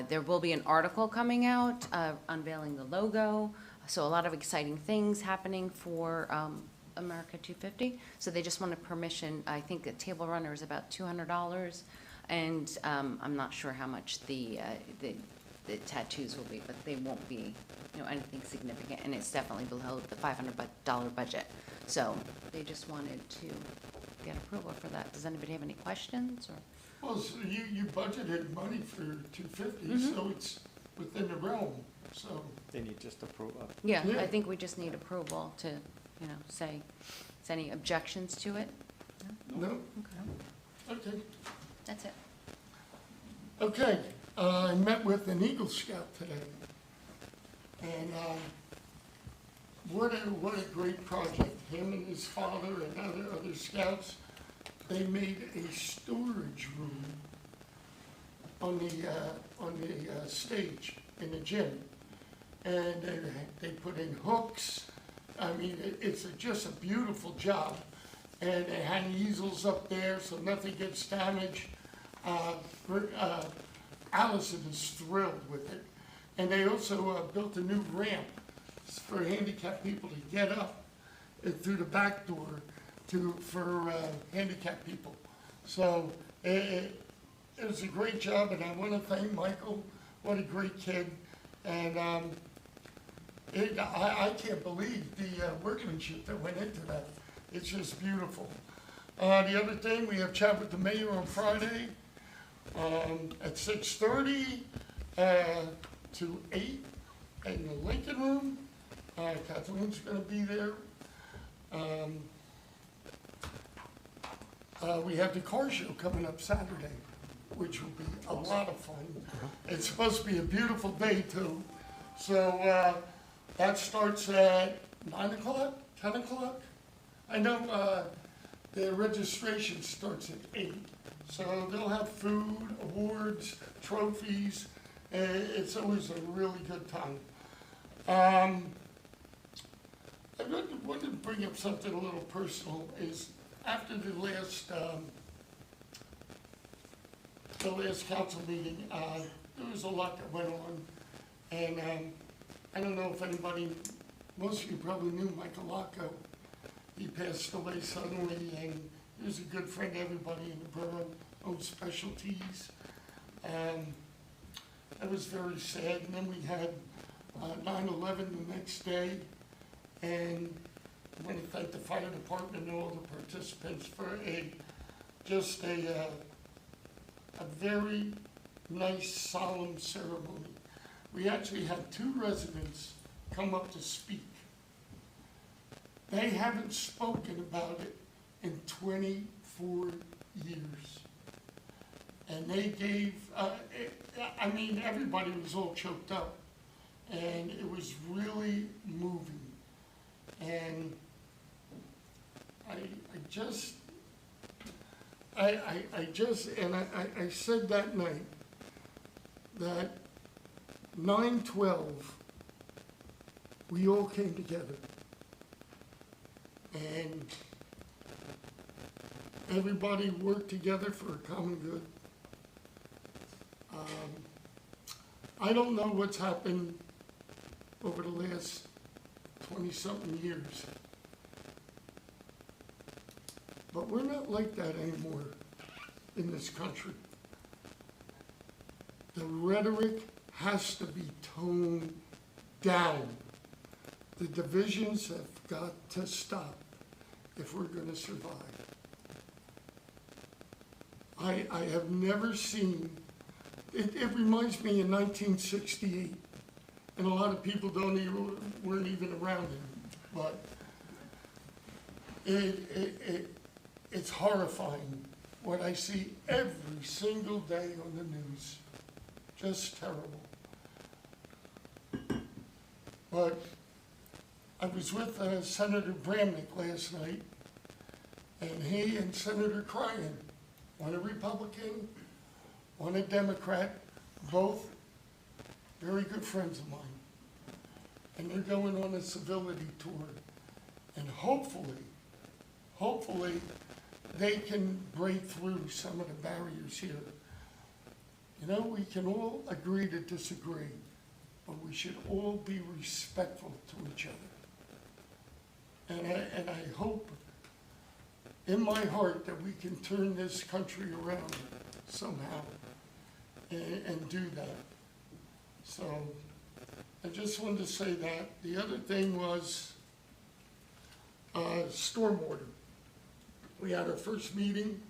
There will be an article coming out unveiling the logo, so a lot of exciting things happening for America 250. So they just wanted permission. I think a table runner is about $200, and I'm not sure how much the tattoos will be, but they won't be, anything significant, and it's definitely below the $500 budget. So they just wanted to get approval for that. Does anybody have any questions, or? Well, so you budgeted money for 250, Mhm. so it's within the realm, so. They need just approval. Yeah, Yeah. I think we just need approval to, say, is any objections to it? No? Okay, Okay. that's it. Okay, I met with an Eagle Scout today. And what a great project. Him and his father and other scouts, they made a storage room on the stage in the gym. And they put in hooks. I mean, it's just a beautiful job. And they hang easels up there so nothing gets damaged. Allison is thrilled with it. And they also built a new ramp for handicapped people to get up through the back door for handicapped people. So it was a great job, and I want to thank Michael. What a great kid. And I can't believe the workmanship that went into that. It's just beautiful. The other thing, we have chat with the mayor on Friday at 6:30 to 8 in the Lincoln Room. Kathleen's going to be there. We have the car show coming up Saturday, which will be a lot of fun. It's supposed to be a beautiful day too. So that starts at 9 o'clock, 10 o'clock. I know the registration starts at 8. So they'll have food, awards, trophies. It's always a really good time. I wanted to bring up something a little personal. Is after the last council meeting, there was a lot that went on, and I don't know if anybody, most of you probably knew Michael Lacco. He passed away suddenly, and he was a good friend to everybody in the borough, owned specialties. It was very sad, and then we had 9/11 the next day, and I want to thank the fire department and all the participants for a very nice, solemn ceremony. We actually had 2 residents come up to speak. They haven't spoken about it in 24 years. And they gave, everybody was all choked up. And it was really moving. And I said that night that 9/12, we all came together. And everybody worked together for a common good. I don't know what's happened over the last 20-something years. But we're not like that anymore in this country. The rhetoric has to be toned down. The divisions have got to stop if we're going to survive. I have never seen, it reminds me of 1968, and a lot of people weren't even around it, but it's horrifying what I see every single day on the news. Just terrible. But I was with Senator Bramnick last night, And he and Senator Cryan, one a Republican, one a Democrat, both very good friends of mine. And they're going on a civility tour. And hopefully, they can break through some of the barriers here. You know, we can all agree to disagree, but we should all be respectful to each other. And I hope in my heart that we can turn this country around somehow and do that. So I just wanted to say that. The other thing was stormwater. We had our first meeting.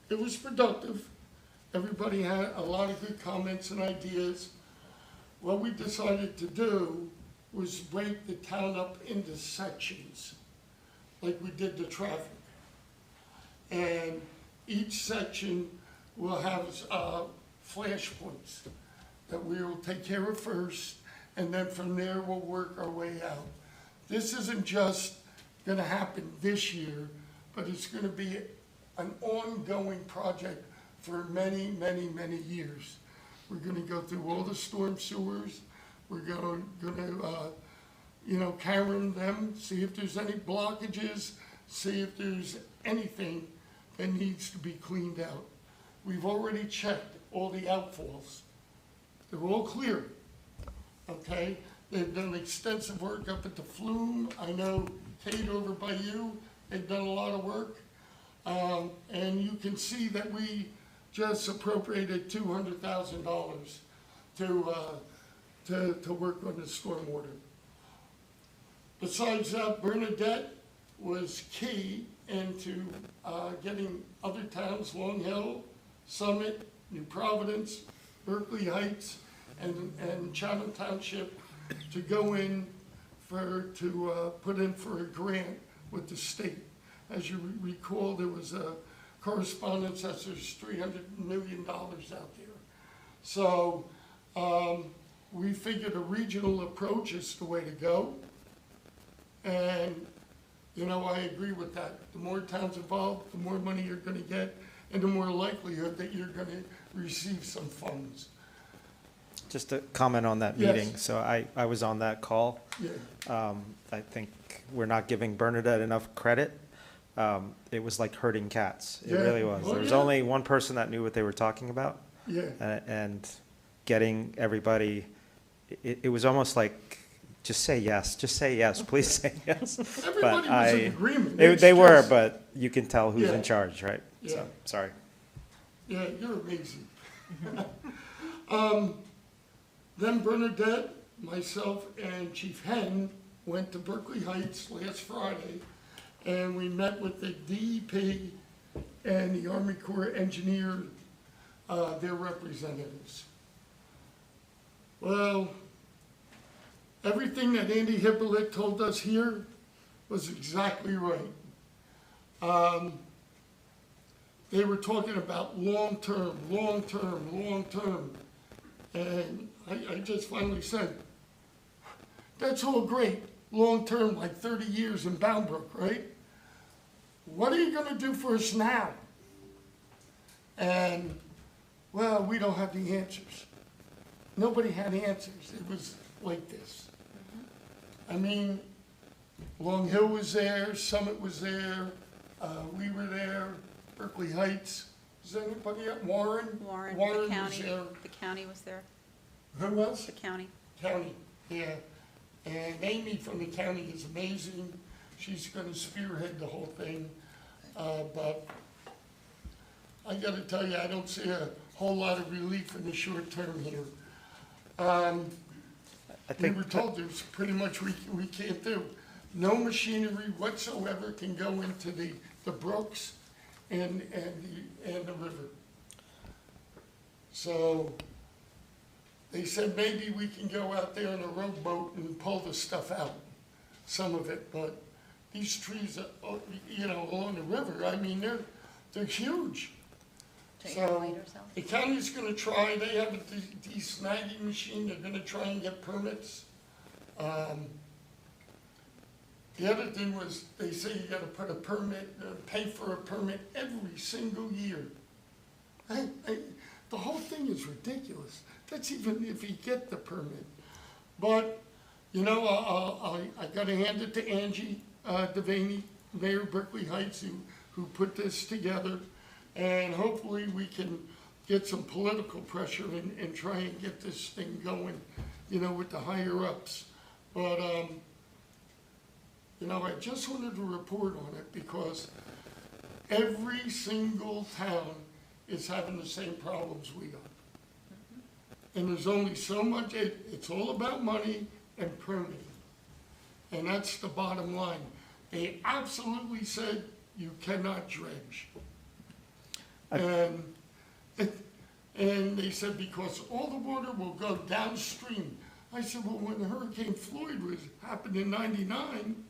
It was productive. Everybody had a lot of good comments and ideas. What we decided to do was break the town up into sections, like we did the traffic. And each section will have flash points that we will take care of first, and then from there we'll work our way out. This isn't just gonna happen this year, but it's gonna be an ongoing project for many, many, many years. We're gonna go through all the storm sewers. We're gonna camera them, see if there's any blockages, see if there's anything that needs to be cleaned out. We've already checked all the outfalls. They're all clear, okay? They've done extensive work up at the Flume. I know Kate over by you, they've done a lot of work. And you can see that we just appropriated $200,000 to work on the stormwater. Besides that, Bernadette was key into getting other towns, Long Hill, Summit, New Providence, Berkeley Heights, and Chatham Township to go in to put in for a grant with the state. As you recall, there was a correspondence that there's $300 million out there. So we figured a regional approach is the way to go. And, you know, I agree with that. The more towns involved, the more money you're gonna get, and the more likelihood that you're gonna receive some funds. Just to comment on that Yes. meeting, so I was on that call. Yeah. I think we're not giving Bernadette enough credit. It was like herding cats. It Yeah. really was. Oh, There was yeah. only one person that knew what they were talking about. Yeah. And getting everybody, it was almost like, just say yes, please say yes. Everybody was in agreement. They It's were, just- but you can tell who's Yeah. in charge, right? Yeah. So, sorry. Yeah, you're amazing. Then Bernadette, myself, and Chief Henn went to Berkeley Heights last Friday, and we met with the DEP and the Army Corps Engineer, their representatives. Well, everything that Andy Hippolyte told us here was exactly right. They were talking about long-term, and I just finally said, that's all great, long-term, like 30 years in Bound Brook, right? What are you gonna do for us now? And, well, we don't have the answers. Nobody had answers. It was like this. I mean, Long Hill was there, Summit was there, we were there, Berkeley Heights. Is there anybody at Warren? Warren, the was county, there. the county was there, Who else? the county. County, yeah. And Amy from the county is amazing. She's gonna spearhead the whole thing. But I gotta tell you, I don't see a whole lot of relief in the short term here. I We think were told there's pretty much we can't do. No machinery whatsoever can go into the brooks and the river. So they said maybe we can go out there in a rowboat and pull the stuff out, some of it, but these trees, along the river, I mean, they're huge. So the county's gonna try, they have a de-snagging machine, they're gonna try and get permits. The other thing was, they say you gotta put a permit, pay for a permit every single year. The whole thing is ridiculous. That's even if you get the permit. But, you know, I gotta hand it to Angie Devaney, Mayor of Berkeley Heights, who put this together. And hopefully we can get some political pressure and try and get this thing going, you know, with the higher ups. But, you know, I just wanted to report on it because every single town is having the same problems we are. And there's only so much, it's all about money and permitting. And that's the bottom line. They absolutely said you cannot dredge. And they said because all the water will go downstream. I said, well, when Hurricane Floyd happened in '99,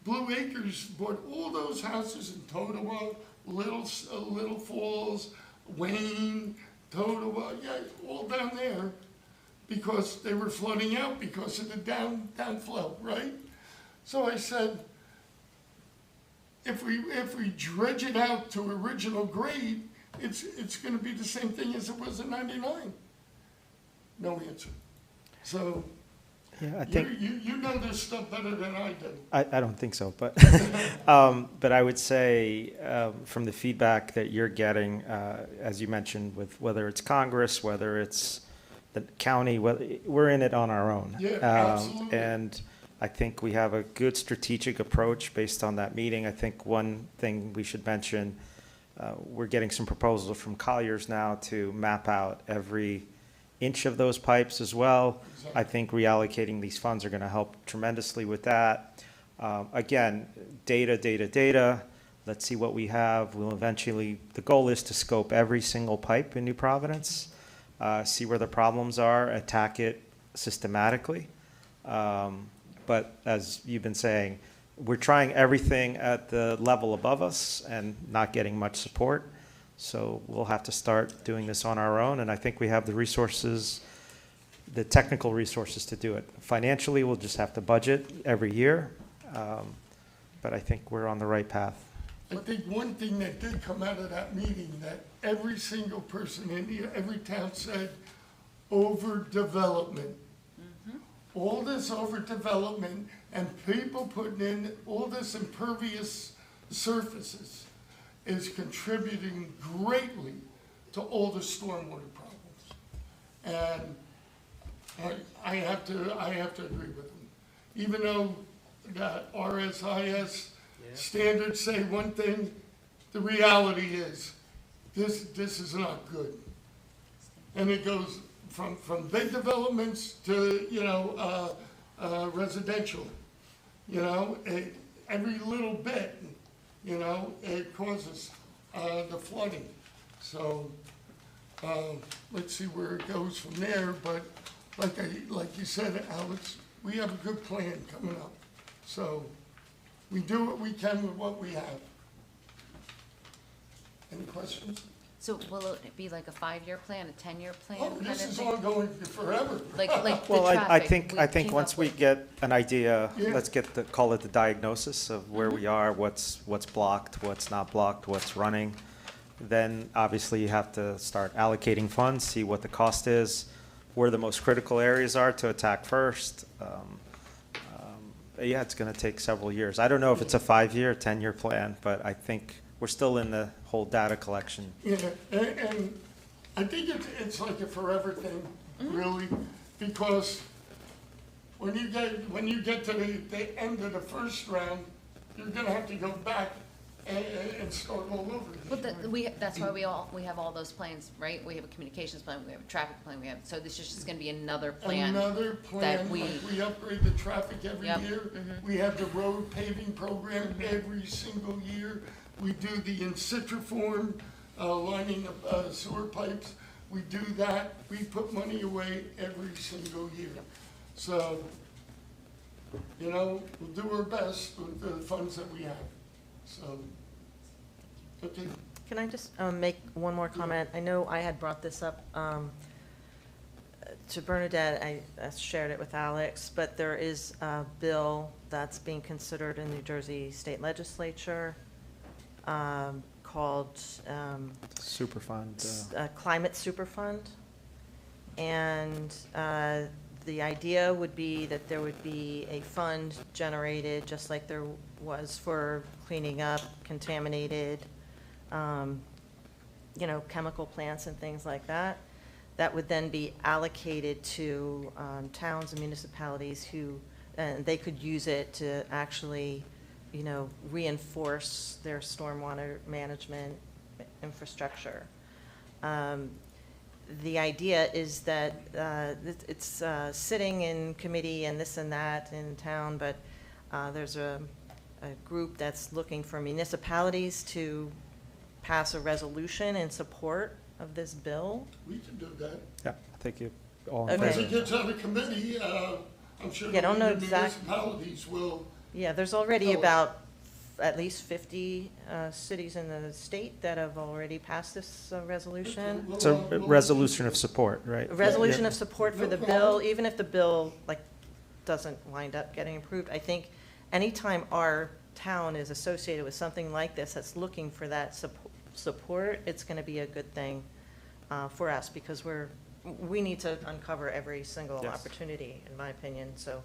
Blue Acres bought all those houses in Totowa, Little Falls, Wayne, Totowa, yeah, all down there, because they were flooding out because of the downflow, right? So I said, if we dredge it out to original grade, it's going to be the same thing as it was in '99. No answer. So. Yeah, I think You know this stuff better than I do. I don't think so, but but I would say from the feedback that you're getting, as you mentioned, with whether it's Congress, whether it's the county, we're in it on our own. Yeah, absolutely. And I think we have a good strategic approach based on that meeting. I think one thing we should mention, we're getting some proposals from Colliers now to map out every inch of those pipes as well. Exactly. I think reallocating these funds are going to help tremendously with that. Again, data. Let's see what we have. We'll eventually, the goal is to scope every single pipe in New Providence, see where the problems are, attack it systematically. But as you've been saying, we're trying everything at the level above us and not getting much support. So we'll have to start doing this on our own, and I think we have the resources, the technical resources to do it. Financially, we'll just have to budget every year, but I think we're on the right path. I think one thing that did come out of that meeting, that every single person in every town said, overdevelopment. All this overdevelopment and people putting in all this impervious surfaces is contributing greatly to all the stormwater problems. And I have to agree with them. Even though that RSIS standards say one thing, the reality is this is not good. And it goes from big developments to, you know, residential, you know, every little bit, you know, it causes the flooding. So let's see where it goes from there. But like you said, Alex, we have a good plan coming up. So we do what we can with what we have. Any questions? So will it be like a 5-year plan, a 10-year plan? Oh, kind this of is thing? ongoing forever. Like the Well, I traffic think came once up we with. get an idea, Yeah. let's call it the diagnosis of where Mm-hmm. we are, what's blocked, what's not blocked, what's running. Then obviously you have to start allocating funds, see what the cost is, where the most critical areas are to attack first. Yeah, it's going to take several years. I don't know if it's a 5-year, 10-year plan, but I think we're still in the whole data collection. Yeah, and I think it's like a forever thing, really, because when you get to the end of the first round, you're gonna have to go back and start all over again. But that's why we have all those plans, right? We have a communications plan, we have a traffic plan, so this is just gonna be another plan. Another plan, that we- like we upgrade the traffic every Yep, year. mhm. We have the road paving program every single year. We do the in situ form, lining of sewer pipes. We do that. We put money away every single year. So, you know, we'll do our best with the funds that we have. So, okay. Can I just make one more comment? I know I had brought this up to Bernadette, I shared it with Alex, but there is a bill that's being considered in New Jersey State Legislature called Superfund. Climate Superfund. And the idea would be that there would be a fund generated, just like there was for cleaning up contaminated, chemical plants and things like that. That would then be allocated to towns and municipalities and they could use it to actually, reinforce their stormwater management infrastructure. The idea is that it's sitting in committee and this and that in town, but there's a group that's looking for municipalities to pass a resolution in support of this bill. We can do that. Yeah, I think you all. Okay. As it gets out of committee, I'm sure Yeah, I don't know the exact- municipalities will. Yeah, there's already about at least 50 cities in the state that have already passed this resolution. It's a resolution of support, right? A resolution Yeah. of support for No the problem. bill, even if the bill doesn't wind up getting approved. I think anytime our town is associated with something like this that's looking for that support, it's going to be a good thing for us because we need to uncover every single Yes. opportunity, in my opinion. So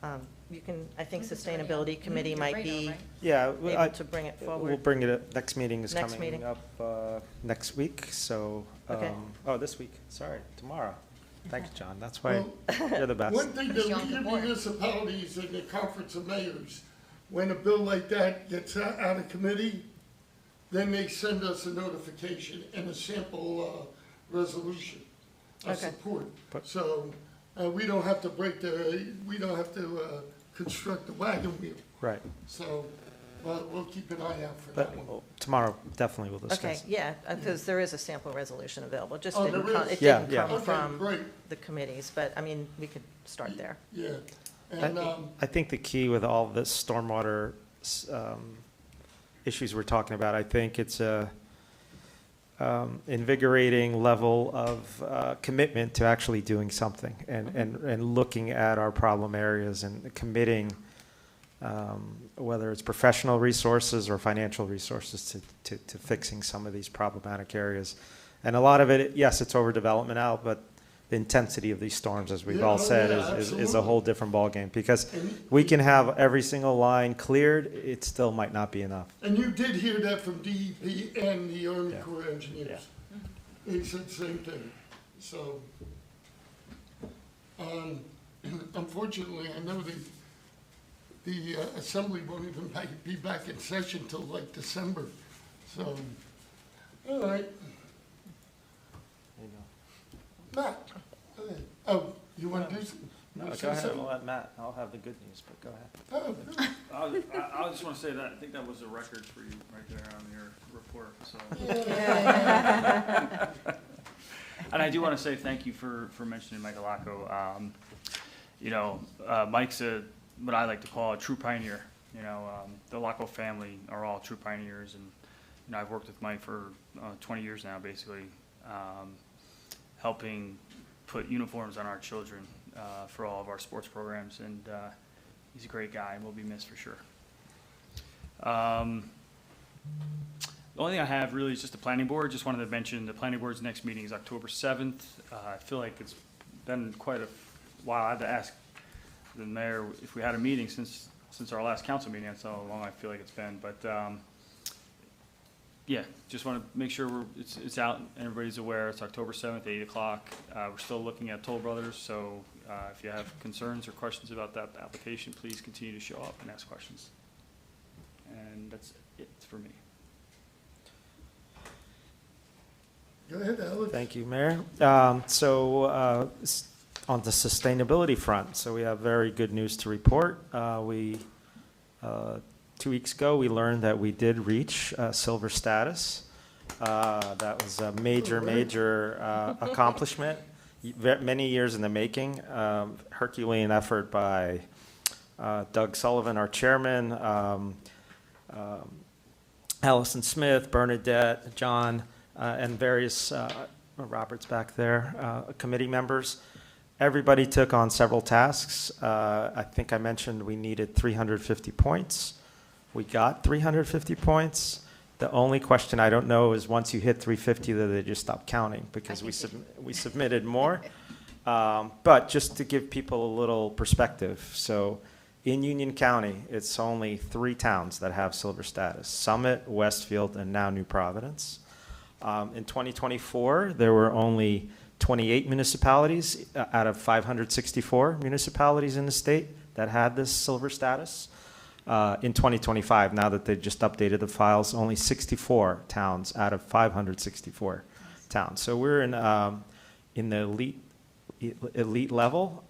I think Sustainability Committee might be Yeah, able to bring it We'll forward. bring it up, next meeting is Next coming meeting. up next week, so, Okay. this week, sorry, tomorrow. Thanks, John, that's why Well, you're the best. One thing that we give municipalities in the Conference of Mayors, when a bill like that gets out of committee, then they send us a notification and a sample resolution of Okay. support. But- So we don't have to we don't have to construct the wagon wheel. Right, So we'll keep an eye out for but that one. tomorrow, definitely we'll Okay, discuss. yeah, because there is a sample resolution available. Just Oh, didn't there come, is? it Yeah, didn't yeah. come Okay, from great. the committees, but I mean, we could start there. Yeah. And, I think the key with all this stormwater issues we're talking about, I think it's a invigorating level of commitment to actually doing something and looking at our problem areas and committing, whether it's professional resources or financial resources to fixing some of these problematic areas. And a lot of it, yes, it's overdevelopment out, but the intensity of these storms, as we've Yeah, all oh, said, yeah, is a absolutely. whole different ballgame. Because And- we can have every single line cleared, it still might not be enough. And you did hear that from DEP and the Army Yeah. Corps of Engineers. They said the same thing. So, unfortunately, I know the assembly won't even be back in session till like December. So, all right. Matt, oh, you want to do something? No, go ahead, I'll let Matt, I'll have the good news, but go ahead. Oh, I just want to say that I think that was a record for you right there on your report, so. And I do want to say thank you for mentioning Mike Alaco. Mike's what I like to call a true pioneer. The Alaco family are all true pioneers, and I've worked with Mike for 20 years now, basically, helping put uniforms on our children for all of our sports programs, and he's a great guy and will be missed for sure. The only thing I have really is just the planning board. Just wanted to mention the planning board's next meeting is October 7th. I feel like it's been quite a while. I had to ask the mayor if we had a meeting since our last council meeting. That's how long I feel like it's been. But yeah, just want to make sure it's out and everybody's aware. It's October 7th, 8 o'clock. We're still looking at Toll Brothers, so if you have concerns or questions about that application, please continue to show up and ask questions. And that's it for me. go ahead, Alex. Thank you, Mayor. On the sustainability front, so we have very good news to report. 2 weeks ago, we learned that we did reach silver status. That was a major accomplishment. Many years in the making. Herculean effort by Doug Sullivan, our chairman, Allison Smith, Bernadette, John, and various, Robert's back there, committee members. Everybody took on several tasks. I think I mentioned we needed 350 points. We got 350 points. The only question I don't know is once you hit 350, that they just stop counting because we submitted more. But just to give people a little perspective, so in Union County, it's only 3 towns that have silver status: Summit, Westfield, and now New Providence. In 2024, there were only 28 municipalities out of 564 municipalities in the state that had this silver status. In 2025, now that they've just updated the files, only 64 towns out of 564 towns. So we're in the elite level.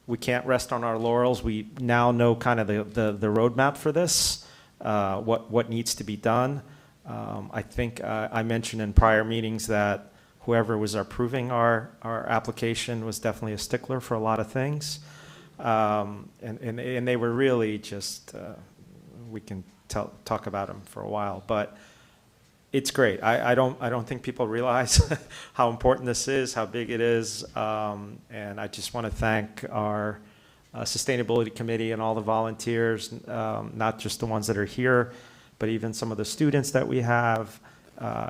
We can't rest on our laurels. We now know kind of the roadmap for this, what needs to be done. I think I mentioned in prior meetings that whoever was approving our application was definitely a stickler for a lot of things. And they were really just, we can talk about them for a while, but it's great. I don't think people realize how important this is, how big it is. And I just want to thank our Sustainability Committee and all the volunteers, not just the ones that are here, but even some of the students that we have.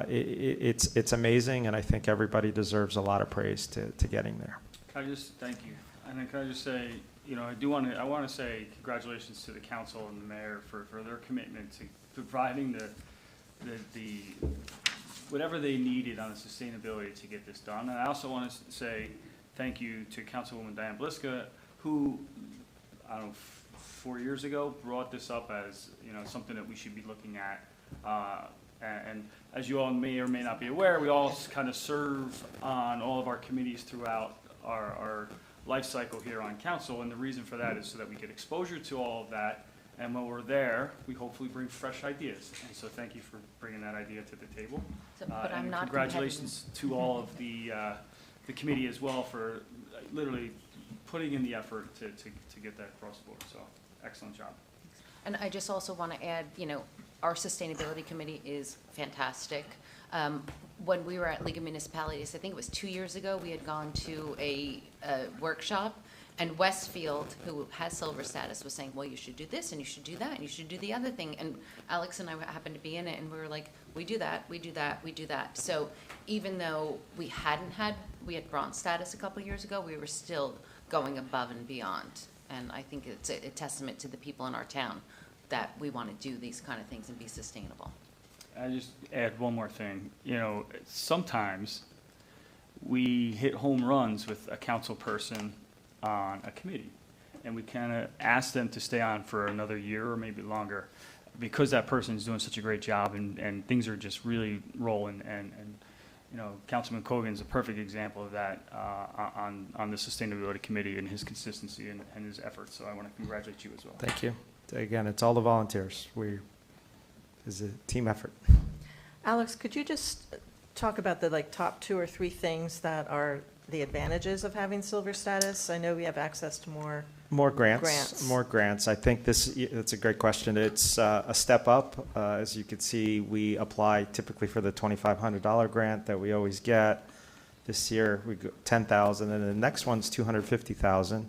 It's amazing, and I think everybody deserves a lot of praise to getting there. Can I just thank you? And then can I just say, I want to say congratulations to the council and the mayor for their commitment to providing the whatever they needed on the sustainability to get this done. And I also want to say thank you to Councilwoman Diane Bliska, who, I don't know, 4 years ago brought this up as, something that we should be looking at. And as you all may or may not be aware, we all kind of serve on all of our committees throughout our life cycle here on council, and the reason for that is so that we get exposure to all of that, and when we're there, we hopefully bring fresh ideas. And so thank you for bringing that idea to the table. But I'm and not congratulations to all of the committee as well for literally putting in the effort to get that across the board. So excellent job. And I just also want to add, our sustainability committee is fantastic. When we were at League of Municipalities, I think it was 2 years ago, we had gone to a workshop, and Westfield, who has silver status, was saying, well, you should do this, and you should do that, and you should do the other thing. And Alex and I happened to be in it, and we were like, we do that, we do that, we do that. So even though we had bronze status a couple years ago, we were still going above and beyond. And I think it's a testament to the people in our town that we want to do these kind of things and be sustainable. I just add one more thing. Sometimes we hit home runs with a council person on a committee, and we kind of ask them to stay on for another year or maybe longer because that person is doing such a great job and things are just really rolling. And Councilman Cogan's a perfect example of that on the Sustainability Committee and his consistency and his efforts. So I want to congratulate you as well. Thank you. Again, it's all the volunteers. It's a team effort. Alex, could you just talk about the top 2 or 3 things that are the advantages of having silver status? I know we have access to more grants. More grants. I think that's a great question. It's a step up. As you can see, we apply typically for the $2,500 grant that we always get. This year we go $10,000, and the next one's $250,000.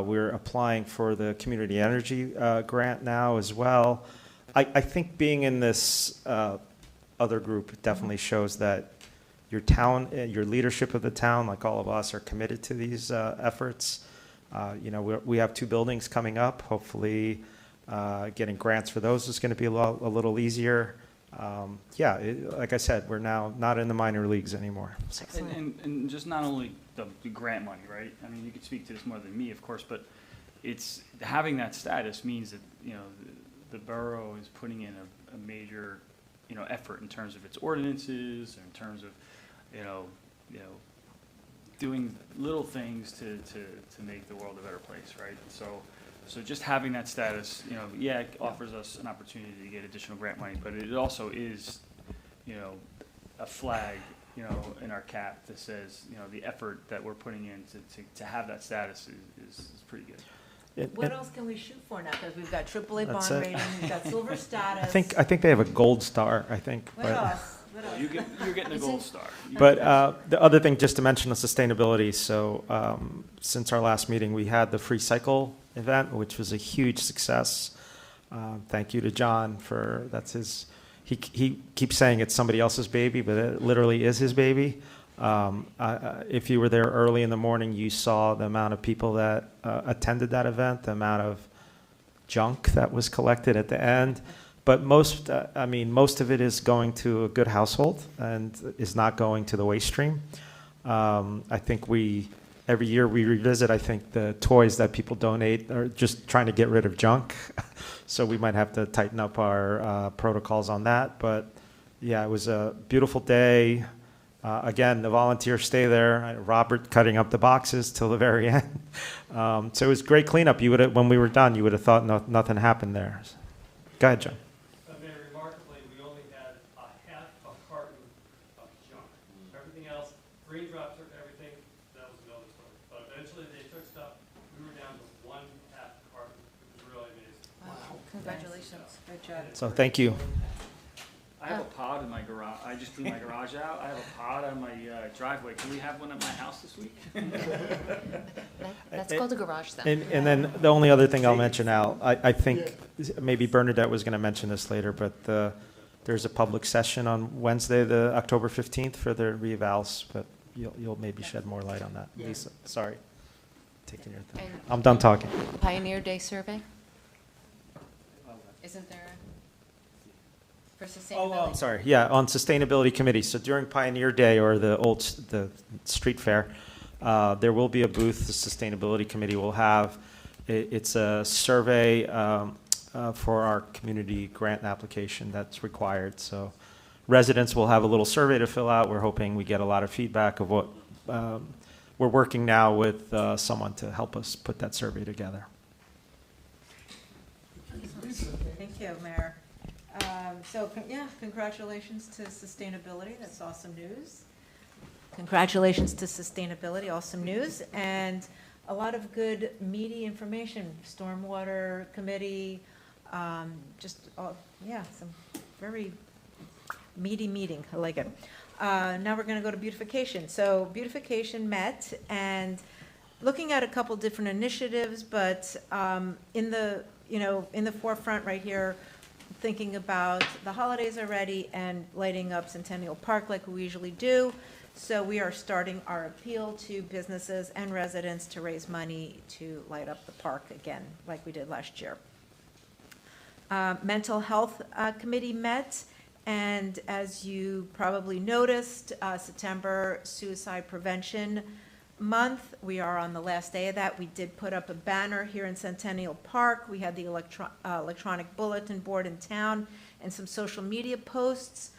We're applying for the community energy grant now as well. I think being in this other group definitely shows that your town, your leadership of the town, like all of us, are committed to these efforts. We have 2 buildings coming up. Hopefully, getting grants for those is going to be a little easier. Like I said, we're now not in the minor leagues anymore. And just not only the grant money, right? I mean, you could speak to this more than me, of course, but it's having that status means that the borough is putting in a major effort in terms of its ordinances, in terms of doing little things to make the world a better place, right? So just having that status, it offers us an opportunity to get additional grant money, but it also is, a flag, in our cap that says, the effort that we're putting in to have that status is pretty good. What else can we shoot for now? Because we've got AAA bond rating, we've got silver status. I think they have a gold star. I think. What else? You're getting a gold star. But the other thing, just to mention the sustainability, so since our last meeting, we had the Free Cycle event, which was a huge success. Thank you to John for, that's his, he keeps saying it's somebody else's baby, but it literally is his baby. If you were there early in the morning, you saw the amount of people that attended that event, the amount of junk that was collected at the end. But most of it is going to a good household and is not going to the waste stream. I think every year we revisit, I think, the toys that people donate are just trying to get rid of junk. So we might have to tighten up our protocols on that. But yeah, it was a beautiful day. Again, the volunteers stay there. Robert cutting up the boxes till the very end. So it was great cleanup. When we were done, you would have thought nothing happened there. Go ahead, John. Remarkably, we only had a half a carton of junk. Everything else, raindrops or everything, that was another story. But eventually they took stuff. We were down to one half carton, which was really amazing. Wow, congratulations. Good job. So thank you. I have a pod in my garage. I just threw my garage out. I have a pod on my driveway. Can we have one at my house this week? That's called a garage then. And then the only other thing I'll mention, Al, I think maybe Bernadette was going to mention this later, but there's a public session on Wednesday, the October 15th for the reevals, but you'll maybe shed more light on that. Lisa, sorry. Taking your time. I'm done talking. Pioneer Day survey? Isn't there for sustainability? I'm sorry. Yeah, on Sustainability Committee. So during Pioneer Day or the street fair, there will be a booth the Sustainability Committee will have. It's a survey for our community grant application that's required. So residents will have a little survey to fill out. We're hoping we get a lot of feedback of what we're working now with someone to help us put that survey together. Thank you, Mayor. Congratulations to sustainability. That's awesome news. Congratulations to sustainability, awesome news. And a lot of good meaty information, Stormwater Committee, some very meaty meeting. I like it. Now we're going to go to beautification. So beautification met and looking at a couple different initiatives, but in the forefront right here, thinking about the holidays already and lighting up Centennial Park like we usually do. So we are starting our appeal to businesses and residents to raise money to light up the park again, like we did last year. Mental Health Committee met, and as you probably noticed, September Suicide Prevention Month. We are on the last day of that. We did put up a banner here in Centennial Park. We had the electronic bulletin board in town and some social media posts,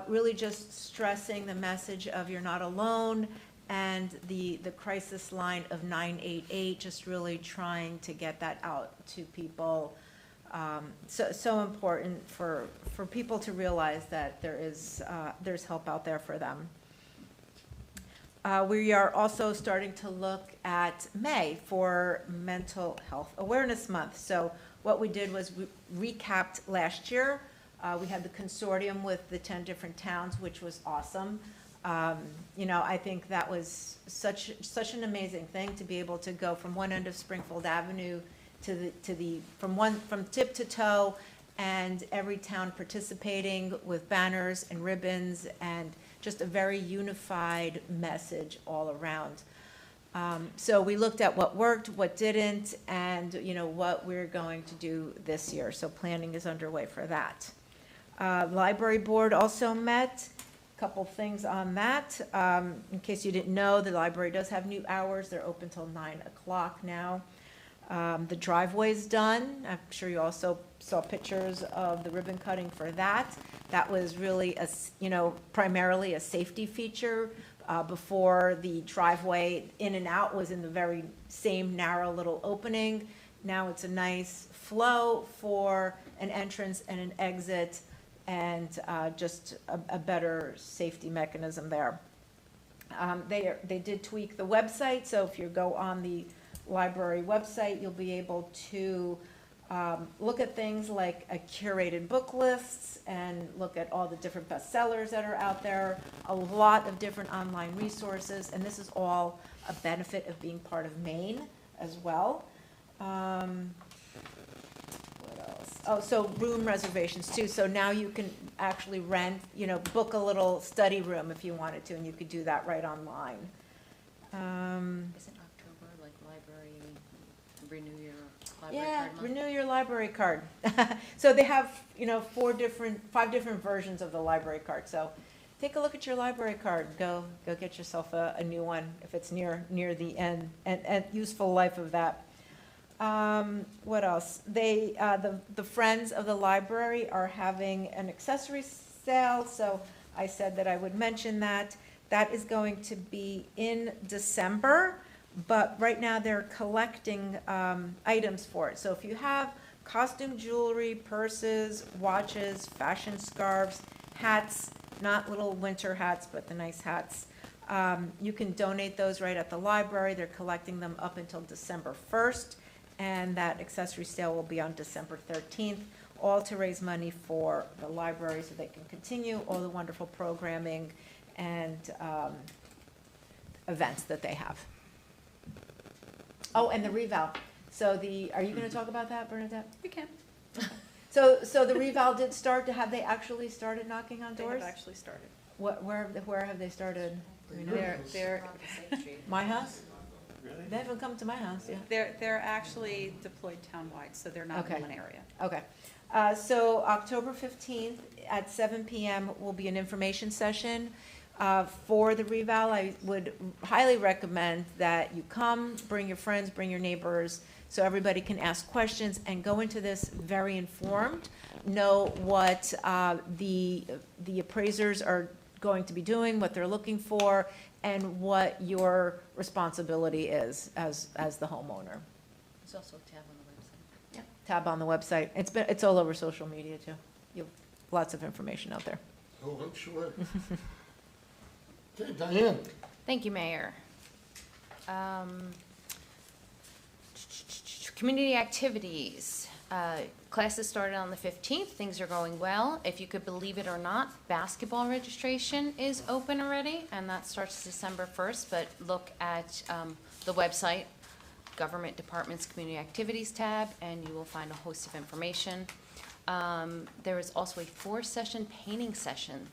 really just stressing the message of you're not alone, and the crisis line of 988, just really trying to get that out to people. So important for people to realize that there's help out there for them. We are also starting to look at May for Mental Health Awareness Month. So what we did was we recapped last year. We had the consortium with the 10 different towns, which was awesome. I think that was such an amazing thing to be able to go from one end of Springfield Avenue from tip to toe, and every town participating with banners and ribbons and just a very unified message all around. So we looked at what worked, what didn't, and what we're going to do this year. So planning is underway for that. Library board also met. A couple things on that. In case you didn't know, the library does have new hours. They're open till 9 o'clock now. The driveway's done. I'm sure you also saw pictures of the ribbon cutting for that. That was really primarily a safety feature. Before, the driveway in and out was in the very same narrow little opening. Now it's a nice flow for an entrance and an exit, and just a better safety mechanism there. They did tweak the website, so if you go on the library website, you'll be able to look at things like curated book lists and look at all the different bestsellers that are out there, a lot of different online resources, and this is all a benefit of being part of Maine as well. What else? Oh, so room reservations too. So now you can actually rent, book a little study room if you wanted to, and you could do that right online. Isn't October like library, renew your library Yeah, card month? renew your library card. So they have, 5 different versions of the library card. So take a look at your library card. Go get yourself a new one if it's near the end and useful life of that. What else? The Friends of the Library are having an accessory sale, so I said that I would mention that. That is going to be in December, but right now they're collecting items for it. So if you have costume jewelry, purses, watches, fashion scarves, hats, not little winter hats, but the nice hats, you can donate those right at the library. They're collecting them up until December 1st, and that accessory sale will be on December 13th, all to raise money for the library so they can continue all the wonderful programming and events that they have. Oh, and the reval. So are you going to talk about that, Bernadette? We can. So the reval did start. Have they actually started knocking on They doors? have actually started. Where have they started? Do we know? They're My house? They haven't come to my house yet. they're actually deployed townwide, so they're not in one area. Okay. So October 15th at 7 p.m. will be an information session for the reval. I would highly recommend that you come, bring your friends, bring your neighbors, so everybody can ask questions and go into this very informed, know what the appraisers are going to be doing, what they're looking for, and what your responsibility is as the homeowner. There's also a tab on the website. Yeah. Tab on the website. It's all over social media too. You have lots of information out there. Oh, I'm sure. Okay, Diane. Thank you, Mayor. Community activities. Classes started on the 15th. Things are going well. If you could believe it or not, basketball registration is open already, and that starts December 1st. But look at the website, Government Department's Community Activities tab, and you will find a host of information. There is also a 4-session painting session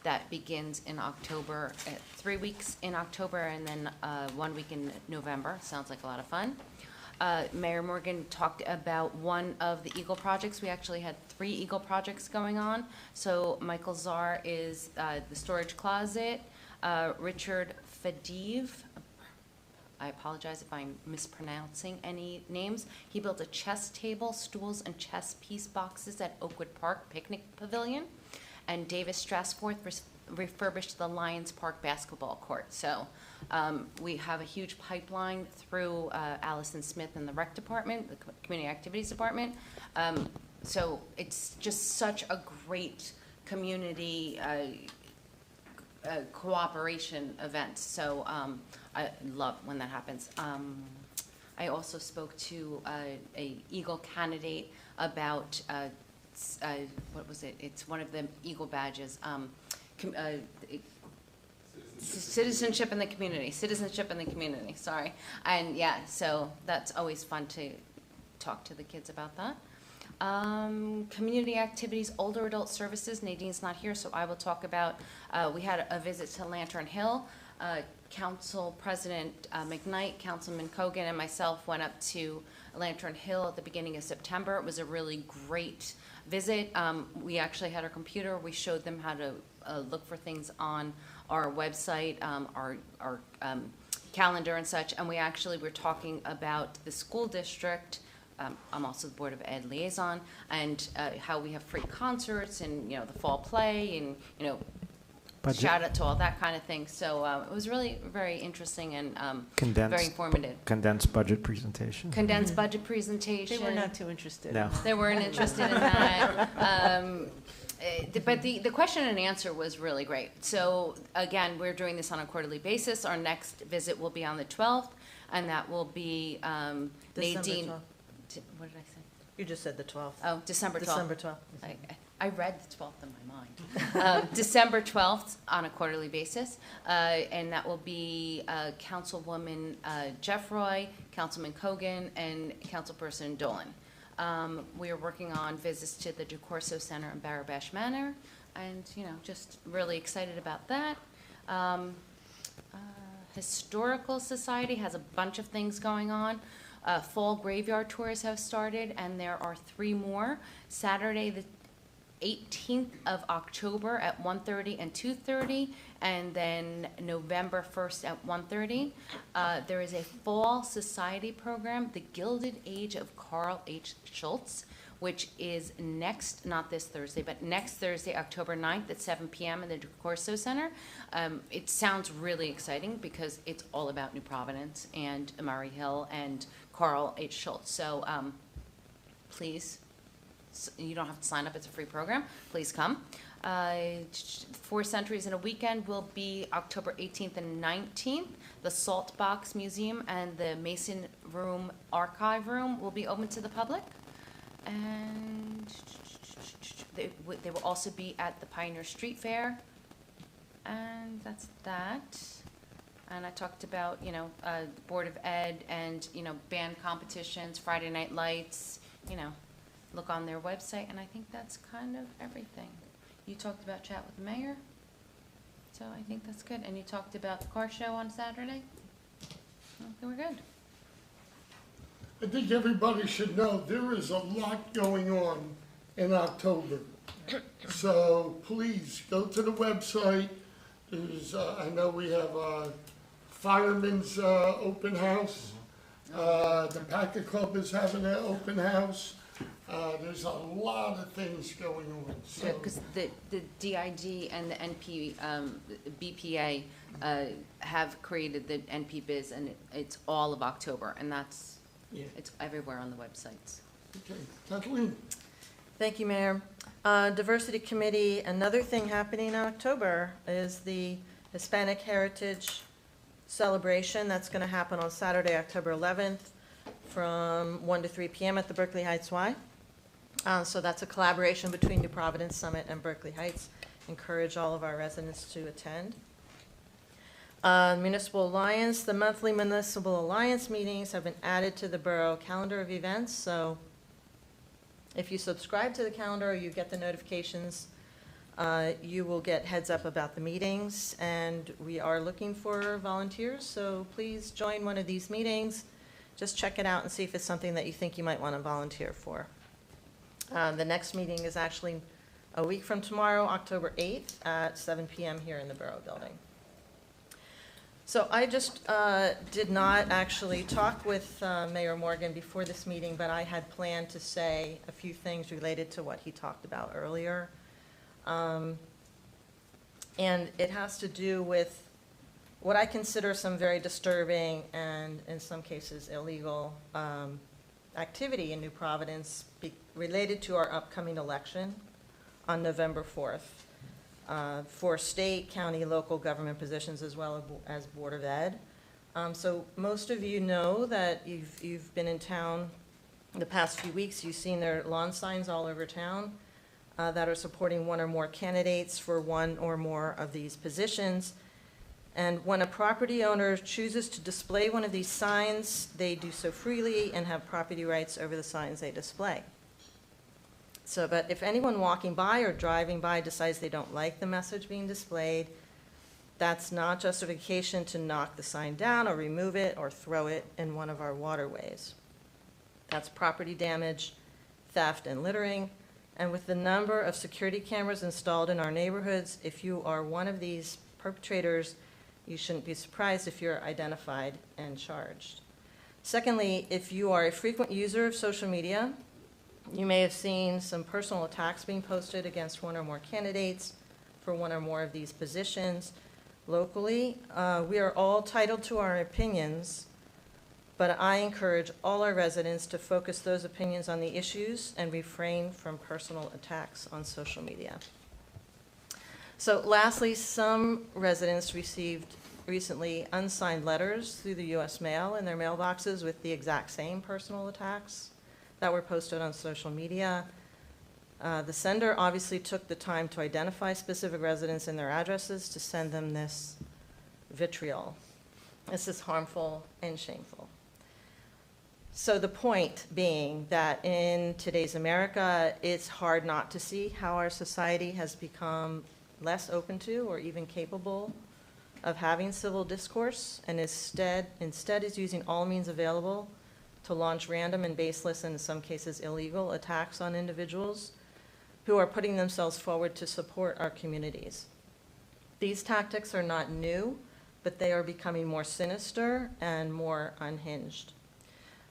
that begins in October, 3 weeks in October, and then 1 week in November. Sounds like a lot of fun. Mayor Morgan talked about one of the Eagle projects. We actually had 3 Eagle projects going on. So Michael Czar is the storage closet. Richard Fadiv, I apologize if I'm mispronouncing any names. He built a chess table, stools, and chess piece boxes at Oakwood Park Picnic Pavilion. And Davis Strasforth refurbished the Lions Park basketball court. So we have a huge pipeline through Allison Smith and the rec department, the community activities department. So it's just such a great community cooperation event. So I love when that happens. I also spoke to a Eagle candidate about what was it? It's one of the Eagle badges. Citizenship in the community. Citizenship in the community. Sorry. And yeah, so that's always fun to talk to the kids about that. Community activities, older adult services. Nadine's not here, so I will talk about. We had a visit to Lantern Hill. Council President McKnight, Councilman Cogan, and myself went up to Lantern Hill at the beginning of September. It was a really great visit. We actually had our computer. We showed them how to look for things on our website, our calendar and such. And we actually were talking about the school district. I'm also the Board of Ed liaison, and how we have free concerts and, the fall play and, Budget. shout out to all that kind of thing. So it was really very interesting and very informative. Condensed budget presentation. Condensed budget presentation. They were not too interested. No. They weren't interested in that. But the question and answer was really great. So again, we're doing this on a quarterly basis. Our next visit will be on the 12th, and that will be December Nadine. 12th. What did I say? You just said the 12th. Oh, December 12th. December 12th. I read the 12th in my mind. December 12th on a quarterly basis, and that will be Councilwoman Jeff Roy, Councilman Cogan, and Councilperson Dolan. We are working on visits to the DeCorso Center in Barabash Manor, and, just really excited about that. Historical Society has a bunch of things going on. Fall graveyard tours have started, and there are 3 more. Saturday, the 18th of October at 1:30 and 2:30, and then November 1st at 1:30. There is a Fall Society program, The Gilded Age of Carl H. Schultz, which is not this Thursday, but next Thursday, October 9th at 7 p.m. in the DeCorso Center. It sounds really exciting because it's all about New Providence and Murray Hill and Carl H. Schultz. So please, you don't have to sign up, it's a free program. Please come. 4 Centuries in a Weekend will be October 18th and 19th. The Salt Box Museum and the Mason Room Archive Room will be open to the public. And they will also be at the Pioneer Street Fair. And that's that. And I talked about, the Board of Ed and, band competitions, Friday Night Lights, look on their website, and I think that's kind of everything. You talked about chat with the mayor, so I think that's good. And you talked about the car show on Saturday. Okay, we're good. I think everybody should know there is a lot going on in October. So please go to the website. There's, I know we have a fireman's open house. The Packer Club is having an open house. There's a lot of things going on. So. Yeah, because the DID and the NP, BPA have created the NP Biz, and it's all of October, and it's everywhere on the websites. Okay, Kathleen. Thank you, Mayor. Diversity Committee, another thing happening in October is the Hispanic Heritage Celebration. That's going to happen on Saturday, October 11th from 1 to 3 p.m. at the Berkeley Heights Y. So that's a collaboration between New Providence Summit and Berkeley Heights. Encourage all of our residents to attend. Municipal Alliance, the monthly Municipal Alliance meetings have been added to the borough calendar of events. So if you subscribe to the calendar, you get the notifications. You will get heads up about the meetings, and we are looking for volunteers. So please join one of these meetings. Just check it out and see if it's something that you think you might want to volunteer for. The next meeting is actually a week from tomorrow, October 8th at 7 p.m. here in the Borough Building. So I just did not actually talk with Mayor Morgan before this meeting, but I had planned to say a few things related to what he talked about earlier. And it has to do with what I consider some very disturbing and in some cases illegal activity in New Providence related to our upcoming election on November 4th for state, county, local government positions as well as Board of Ed. So most of you know that you've been in town the past few weeks. You've seen their lawn signs all over town that are supporting one or more candidates for one or more of these positions. And when a property owner chooses to display one of these signs, they do so freely and have property rights over the signs they display. So, but if anyone walking by or driving by decides they don't like the message being displayed, that's not justification to knock the sign down or remove it or throw it in one of our waterways. That's property damage, theft, and littering. And with the number of security cameras installed in our neighborhoods, if you are one of these perpetrators, you shouldn't be surprised if you're identified and charged. Secondly, if you are a frequent user of social media, you may have seen some personal attacks being posted against one or more candidates for one or more of these positions locally. We are all entitled to our opinions, but I encourage all our residents to focus those opinions on the issues and refrain from personal attacks on social media. So lastly, some residents received recently unsigned letters through the U.S. mail in their mailboxes with the exact same personal attacks. that were posted on social media. The sender obviously took the time to identify specific residents and their addresses to send them this vitriol. This is harmful and shameful. So the point being that in today's America, it's hard not to see how our society has become less open to or even capable of having civil discourse, and instead is using all means available to launch random and baseless, and in some cases illegal, attacks on individuals who are putting themselves forward to support our communities. These tactics are not new, but they are becoming more sinister and more unhinged.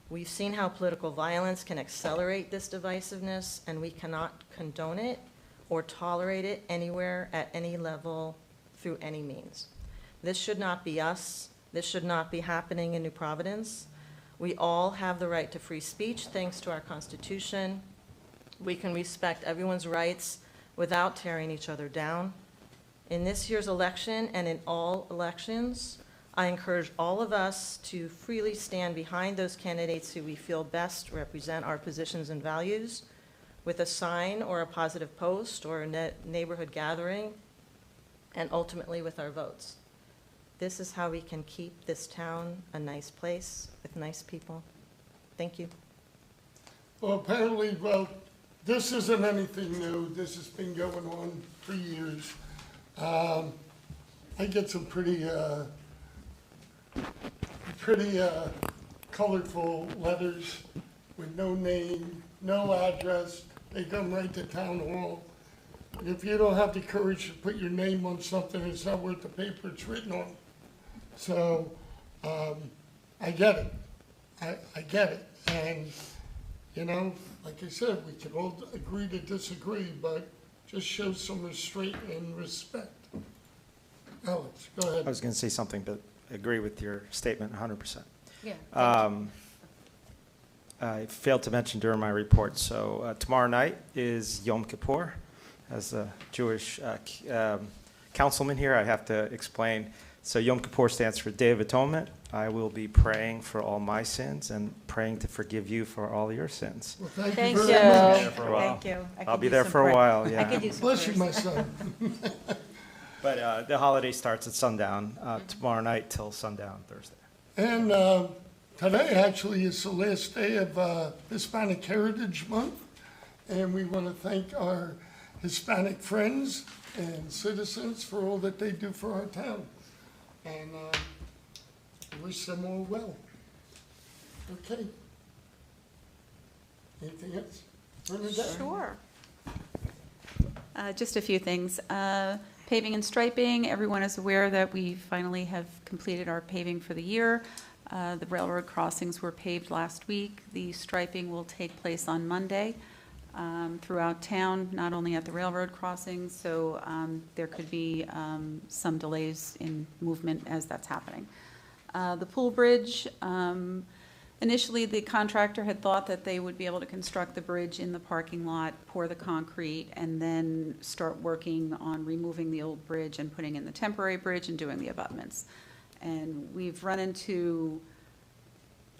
We've seen how political violence can accelerate this divisiveness, and we cannot condone it or tolerate it anywhere at any level through any means. This should not be us. This should not be happening in New Providence. We all have the right to free speech thanks to our Constitution. We can respect everyone's rights without tearing each other down. In this year's election and in all elections, I encourage all of us to freely stand behind those candidates who we feel best represent our positions and values with a sign or a positive post or a neighborhood gathering, and ultimately with our votes. This is how we can keep this town a nice place with nice people. Thank you. Well, apparently, this isn't anything new. This has been going on for years. I get some pretty colorful letters with no name, no address. They come right to town hall. And if you don't have the courage to put your name on something, it's not worth the paper it's written on. So, I get it. I get it. And, you know, like I said, we can all agree to disagree, but just show some restraint and respect. Alex, go ahead. I was going to say something, but I agree with your statement 100%. Yeah. I failed to mention during my report, so tomorrow night is Yom Kippur. As a Jewish councilman here, I have to explain. So Yom Kippur stands for Day of Atonement. I will be praying for all my sins and praying to forgive you for all your sins. Well, thank Thank you you. very much. Thank you. I'll be there for a while, yeah. I could use some Bless you, prayers. my son. But the holiday starts at sundown tomorrow night till sundown Thursday. And today actually is the last day of Hispanic Heritage Month, and we want to thank our Hispanic friends and citizens for all that they do for our town. And wish them all well. Okay. Anything else? Bernadette? Sure. Just a few things. Paving and striping, everyone is aware that we finally have completed our paving for the year. The railroad crossings were paved last week. The striping will take place on Monday throughout town, not only at the railroad crossings, so there could be some delays in movement as that's happening. The pool bridge, initially the contractor had thought that they would be able to construct the bridge in the parking lot, pour the concrete, and then start working on removing the old bridge and putting in the temporary bridge and doing the abutments. And we've run into,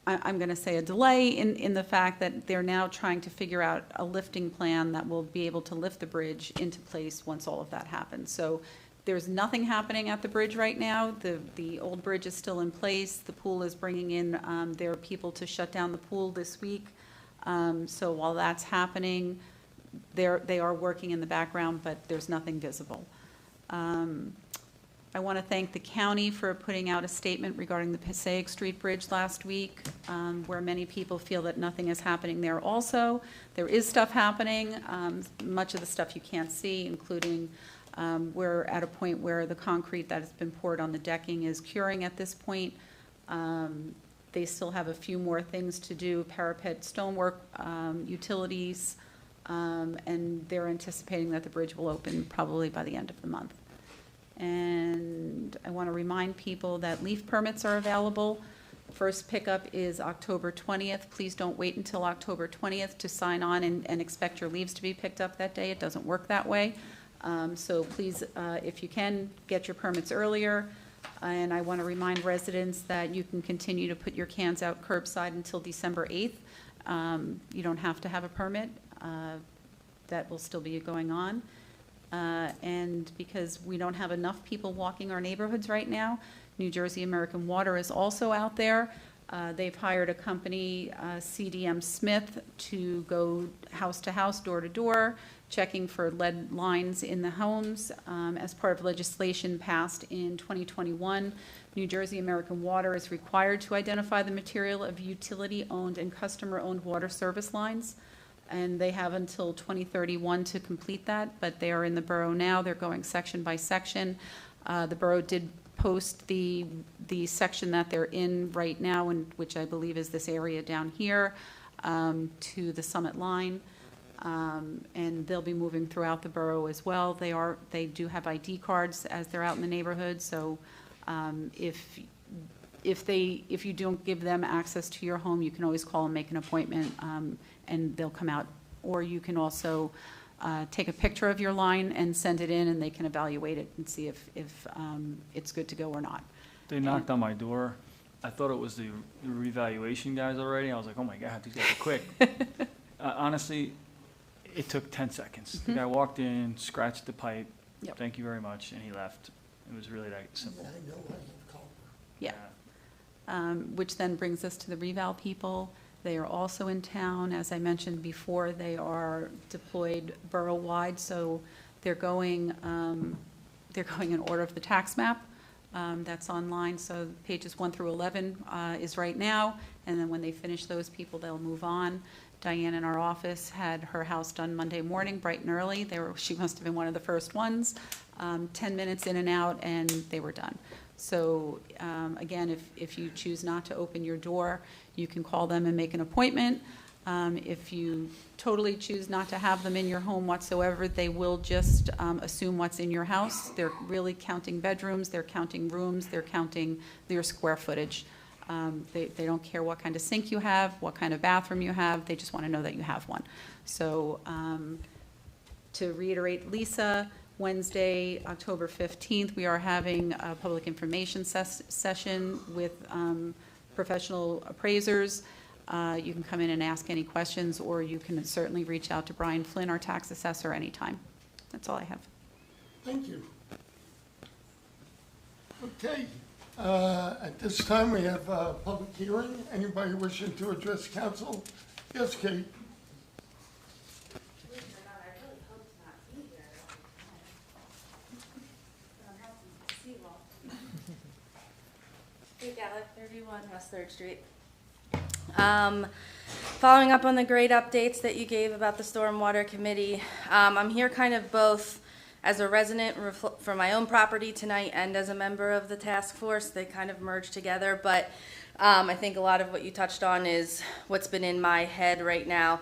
I'm going to say, a delay in the fact that they're now trying to figure out a lifting plan that will be able to lift the bridge into place once all of that happens. So there's nothing happening at the bridge right now. The old bridge is still in place. The pool is bringing in their people to shut down the pool this week. So while that's happening, they are working in the background, but there's nothing visible. I want to thank the county for putting out a statement regarding the Passaic Street Bridge last week, where many people feel that nothing is happening there also. There is stuff happening, much of the stuff you can't see, including we're at a point where the concrete that has been poured on the decking is curing at this point. They still have a few more things to do, parapet, stonework, utilities, and they're anticipating that the bridge will open probably by the end of the month. And I want to remind people that leaf permits are available. First pickup is October 20th. Please don't wait until October 20th to sign on and expect your leaves to be picked up that day. It doesn't work that way. So please, if you can, get your permits earlier. And I want to remind residents that you can continue to put your cans out curbside until December 8th. You don't have to have a permit. That will still be going on. And because we don't have enough people walking our neighborhoods right now, New Jersey American Water is also out there. They've hired a company, CDM Smith, to go house to house, door to door, checking for lead lines in the homes. As part of legislation passed in 2021, New Jersey American Water is required to identify the material of utility-owned and customer-owned water service lines. And they have until 2031 to complete that, but they are in the borough now. They're going section by section. The borough did post the section that they're in right now, which I believe is this area down here, to the Summit Line. And they'll be moving throughout the borough as well. They do have ID cards as they're out in the neighborhood, so if you don't give them access to your home, you can always call and make an appointment, and they'll come out. Or you can also take a picture of your line and send it in, and they can evaluate it and see if it's good to go or not. They knocked on my door. I thought it was the revaluation guys already. I was like, oh my God, these guys are quick. Honestly, it took 10 seconds. The guy walked in, scratched the pipe, Yep. thank you very much, and he left. It was really that simple. Yeah. Which then brings us to the reval people. They are also in town. As I mentioned before, they are deployed borough-wide, so they're going in order of the tax map. That's online, so pages 1 through 11 is right now, and then when they finish those people, they'll move on. Diane in our office had her house done Monday morning, bright and early. She must have been one of the first ones. 10 minutes in and out, and they were done. So again, if you choose not to open your door, you can call them and make an appointment. If you totally choose not to have them in your home whatsoever, they will just assume what's in your house. They're really counting bedrooms, they're counting rooms, they're counting your square footage. They don't care what kind of sink you have, what kind of bathroom you have, they just want to know that you have one. So to reiterate, Lisa, Wednesday, October 15th, we are having a public information session with professional appraisers. You can come in and ask any questions, or you can certainly reach out to Brian Flynn, our tax assessor, anytime. That's all I have. Thank you. Okay, at this time, we have a public hearing. Anybody wishing to address council? Yes, Kate? Hey, Gallup, 31 West 3rd Street. Following up on the great updates that you gave about the Stormwater Committee, I'm here kind of both as a resident for my own property tonight and as a member of the task force. They kind of merge together, but I think a lot of what you touched on is what's been in my head right now.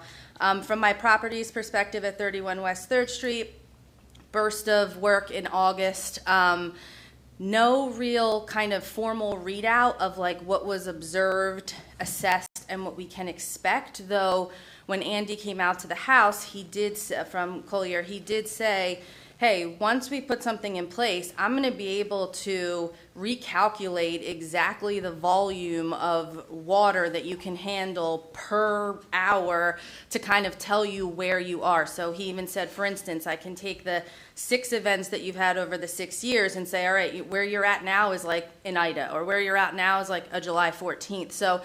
From my property's perspective at 31 West 3rd Street, burst of work in August. No real kind of formal readout of like what was observed, assessed, and what we can expect, though when Andy came out to the house, he did, from Collier, he did say, hey, once we put something in place, I'm going to be able to recalculate exactly the volume of water that you can handle per hour to kind of tell you where you are. So he even said, for instance, I can take the 6 events that you've had over the 6 years and say, all right, where you're at now is like an Ida, or where you're at now is like a July 14th. So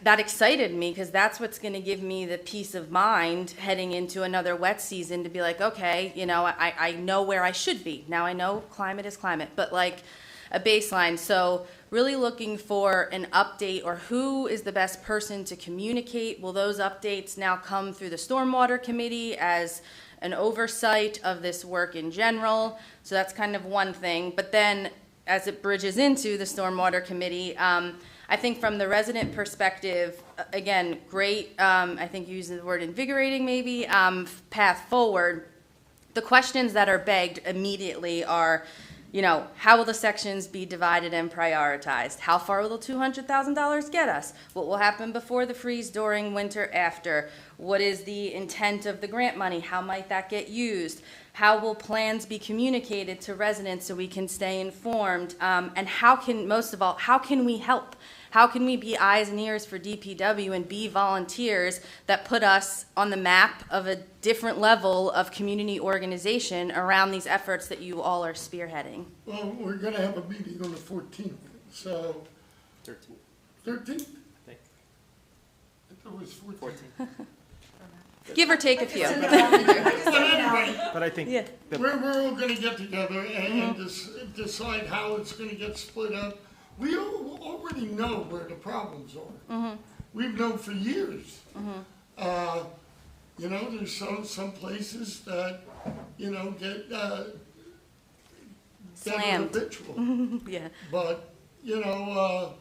that excited me, because that's what's going to give me the peace of mind heading into another wet season to be like, okay, you know, I know where I should be. Now I know climate is climate, but like a baseline. So really looking for an update, or who is the best person to communicate. Will those updates now come through the Stormwater Committee as an oversight of this work in general? So that's kind of one thing. But then as it bridges into the Stormwater Committee, I think from the resident perspective, again, great, I think you used the word invigorating maybe, path forward. The questions that are begged immediately are, you know, how will the sections be divided and prioritized? How far will the $200,000 get us? What will happen before the freeze, during, winter, after? What is the intent of the grant money? How might that get used? How will plans be communicated to residents so we can stay informed? And how can, most of all, how can we help? How can we be eyes and ears for DPW and be volunteers that put us on the map of a different level of community organization around these efforts that you all are spearheading? Well, we're gonna have a meeting on the 14th, so. 13th? I thought it was 14th. Give or take a few. But anyway, But I think Yeah. we're all gonna get together and decide how it's gonna get split up. We already know where the problems are. We've known for years. You know, there's some places that, you know, get Slammed. habitual. Yeah. But, you know,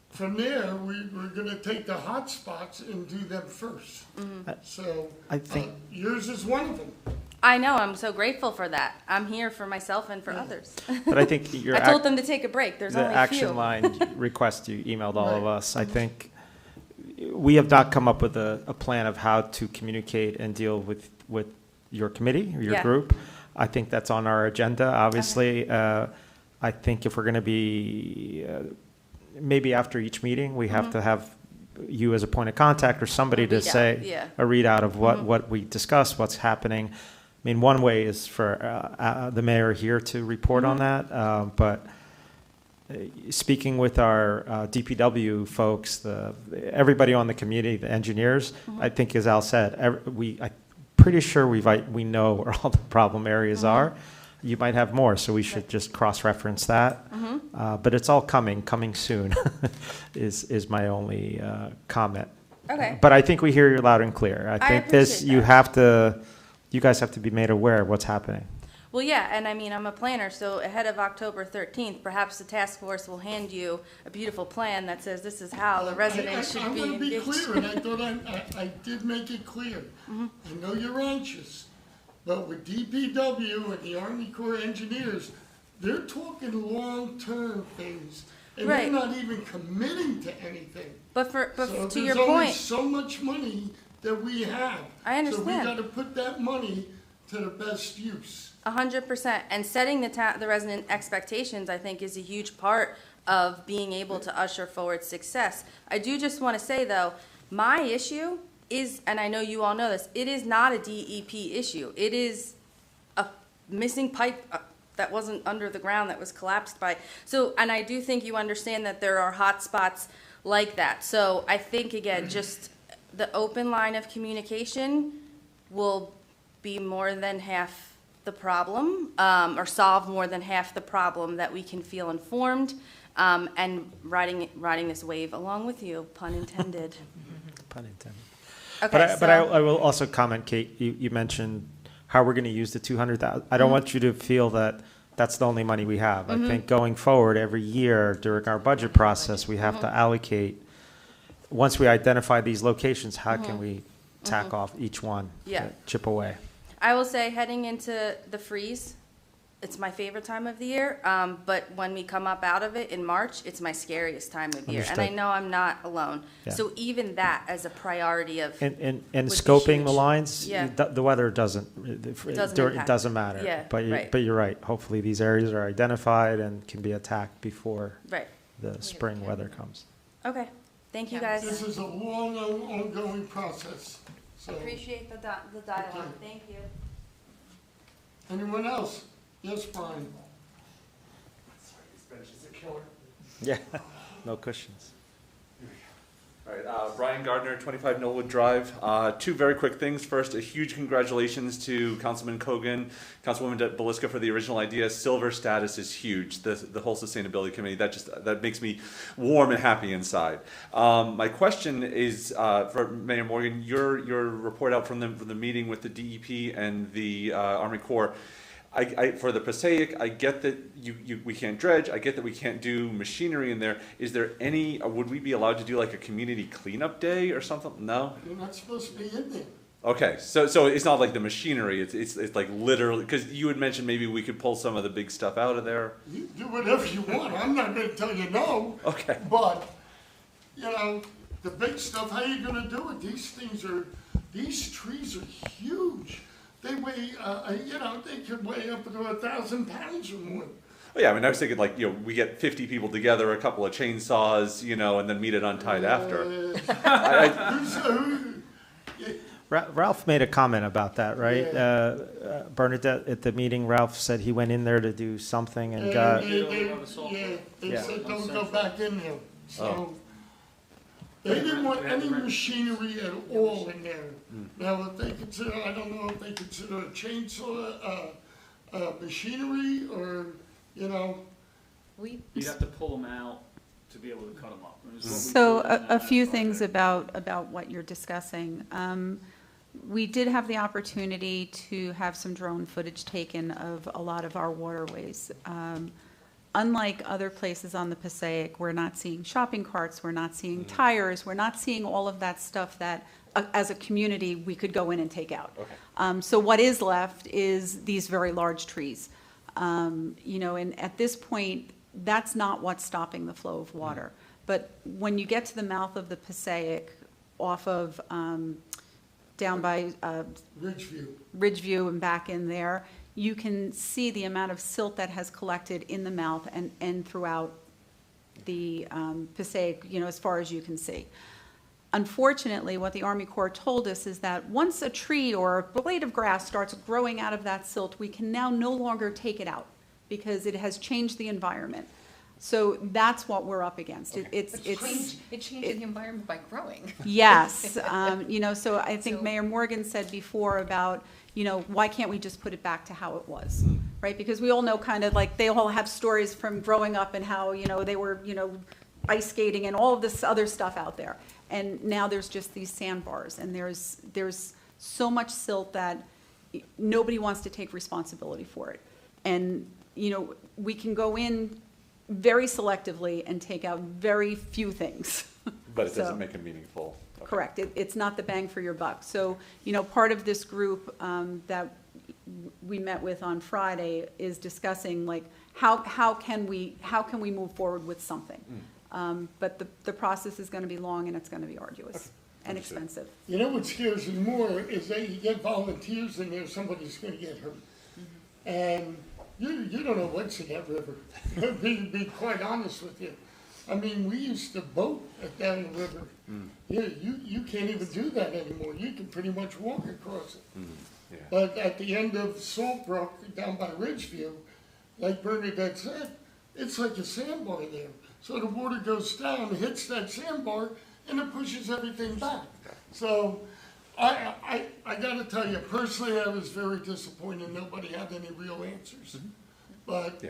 from there, we're gonna take the hot spots and do them first. So, I think- yours is one of them. I know, I'm so grateful for that. I'm here for myself and for others. But I think your I told them to take a break, there's the only a few. action line request you emailed all of us, I think we have not come up with a plan of how to communicate and deal with your committee or your Yeah. group. I think that's on our agenda, obviously. I think if we're going to be, maybe after each meeting, we have to have you as a point of contact or somebody to readout, say, yeah. a readout of what we discussed, what's happening. I mean, one way is for the mayor here to report on that, but speaking with our DPW folks, everybody on the community, the engineers, I think, as Al said, I'm pretty sure we know where all the problem areas are. You might have more, so we should just cross-reference that. But it's all coming soon, is my only comment. Okay. But I think we hear you loud and clear. I think this, appreciate you guys have to be made aware of what's happening. Well, yeah, and I mean, I'm a planner, so ahead of October 13th, perhaps the task force will hand you a beautiful plan that says this is how the residents should be I'm gonna be engaged. clear, and I thought I did make it clear. I know you're anxious, but with DPW and the Army Corps of Engineers, they're talking long-term things, and they're Right. not even committing to anything. But So to your there's only point, so much money that we have. I understand. So we gotta put that money to the best use. 100%, and setting the resident expectations, I think, is a huge part of being able to usher forward success. I do just want to say, though, my issue is, and I know you all know this, it is not a DEP issue. It is a missing pipe that wasn't under the ground that was collapsed by. So, and I do think you understand that there are hot spots like that. So I think, again, just the open line of communication will be more than half the problem, or solve more than half the problem, that we can feel informed, and riding this wave along with you, pun intended. Pun intended. Okay, But I will also comment, Kate, you mentioned how we're going to use the 200,000. I don't want you to feel that that's the only money we have. I think going forward, every year during our budget process, we have to allocate, once we identify these locations, how can we tack off each one? Yeah. Chip away. I will say, heading into the freeze, it's my favorite time of the year, but when we come up out of it in March, it's my scariest time of year. And I Understood. know I'm not alone. Yeah. So even that as a priority of, And would be scoping the huge. lines, Yeah. the weather doesn't, doesn't it impact. doesn't matter. Yeah, But right. you're right. Hopefully these areas are identified and can be attacked before right, the spring weather comes. okay. Thank you, guys. This is a long, ongoing process, so. Appreciate the dialogue, thank you. Anyone else? Yes, Brian? Yeah, no cushions. All right, Brian Gardner, 25 Knollwood Drive. Two very quick things. First, a huge congratulations to Councilman Kogan, Councilwoman Belisca for the original idea. Silver status is huge. The whole sustainability committee, that makes me warm and happy inside. My question is for Mayor Morgan. Your report out from the meeting with the DEP and the Army Corps. For the Passaic, I get that we can't dredge. I get that we can't do machinery in there. Is there any? Would we be allowed to do like a community cleanup day or something? No. You're not supposed to be in there. Okay, so it's not like the machinery. It's like literally, because you had mentioned maybe we could pull some of the big stuff out of there. You do whatever you want. I'm not gonna tell you no. Okay. But, you know, the big stuff, how you gonna do it? These trees are huge. they weigh, they could weigh up to 1,000 pounds or more. Oh, yeah, I mean, I was thinking like, we get 50 people together, a couple of chainsaws, and then meet it untied after. Ralph made a comment about that, right? Bernadette, at the meeting, Ralph said he went in there to do something and got. They said don't go back in there. So they didn't want any machinery at all in there. Now, if they consider, I don't know if they consider a chainsaw machinery or, You'd have to pull them out to be able to cut them up. So a few things about what you're discussing. We did have the opportunity to have some drone footage taken of a lot of our waterways. Unlike other places on the Passaic, we're not seeing shopping carts, we're not seeing tires, we're not seeing all of that stuff that, as a community, we could go in and take out. So what is left is these very large trees. And at this point, that's not what's stopping the flow of water. But when you get to the mouth of the Passaic, off of, down by Ridgeview and back in there, you can see the amount of silt that has collected in the mouth and throughout the Passaic, as far as you can see. Unfortunately, what the Army Corps told us is that once a tree or a blade of grass starts growing out of that silt, we can now no longer take it out because it has changed the environment. So that's what we're up against. It changes the environment by growing. Yes, so I think Mayor Morgan said before about, why can't we just put it back to how it was, right? Because we all know kind of like, they all have stories from growing up and how, they were, ice skating and all of this other stuff out there. And now there's just these sandbars, and there's so much silt that nobody wants to take responsibility for it. And, we can go in very selectively and take out very few things. But it doesn't make it meaningful. Okay. Correct. It's not the bang for your buck. So, part of this group that we met with on Friday is discussing like how can we move forward with something. But the process is going to be long and it's going to be arduous and expensive. What scares me more is that you get volunteers in there, somebody's going to get hurt. And you don't know what's in that river, to be quite honest with you. I mean, we used to boat down the river. You can't even do that anymore. You can pretty much walk across it. But at the end of Salt Brook, down by Ridgeview, like Bernadette said, it's like a sandbar there. So the water goes down, hits that sandbar, and it pushes everything back. So I got to tell you, personally, I was very disappointed. Nobody had any real answers. But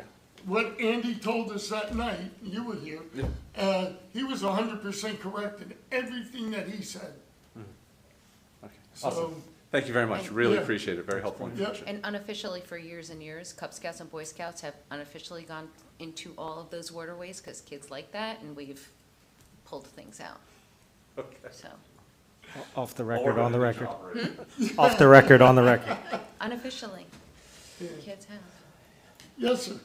what Andy told us that night, you were here, he was 100% correct in everything that he said. Okay. Awesome. Thank you very much. Really appreciate it. Very helpful information. And unofficially, for years and years, Cub Scouts and Boy Scouts have unofficially gone into all of those waterways because kids like that, and we've pulled things out. Okay. So. Off the record, on the record. Off the record, on the record. Unofficially, kids have. Yes, sir.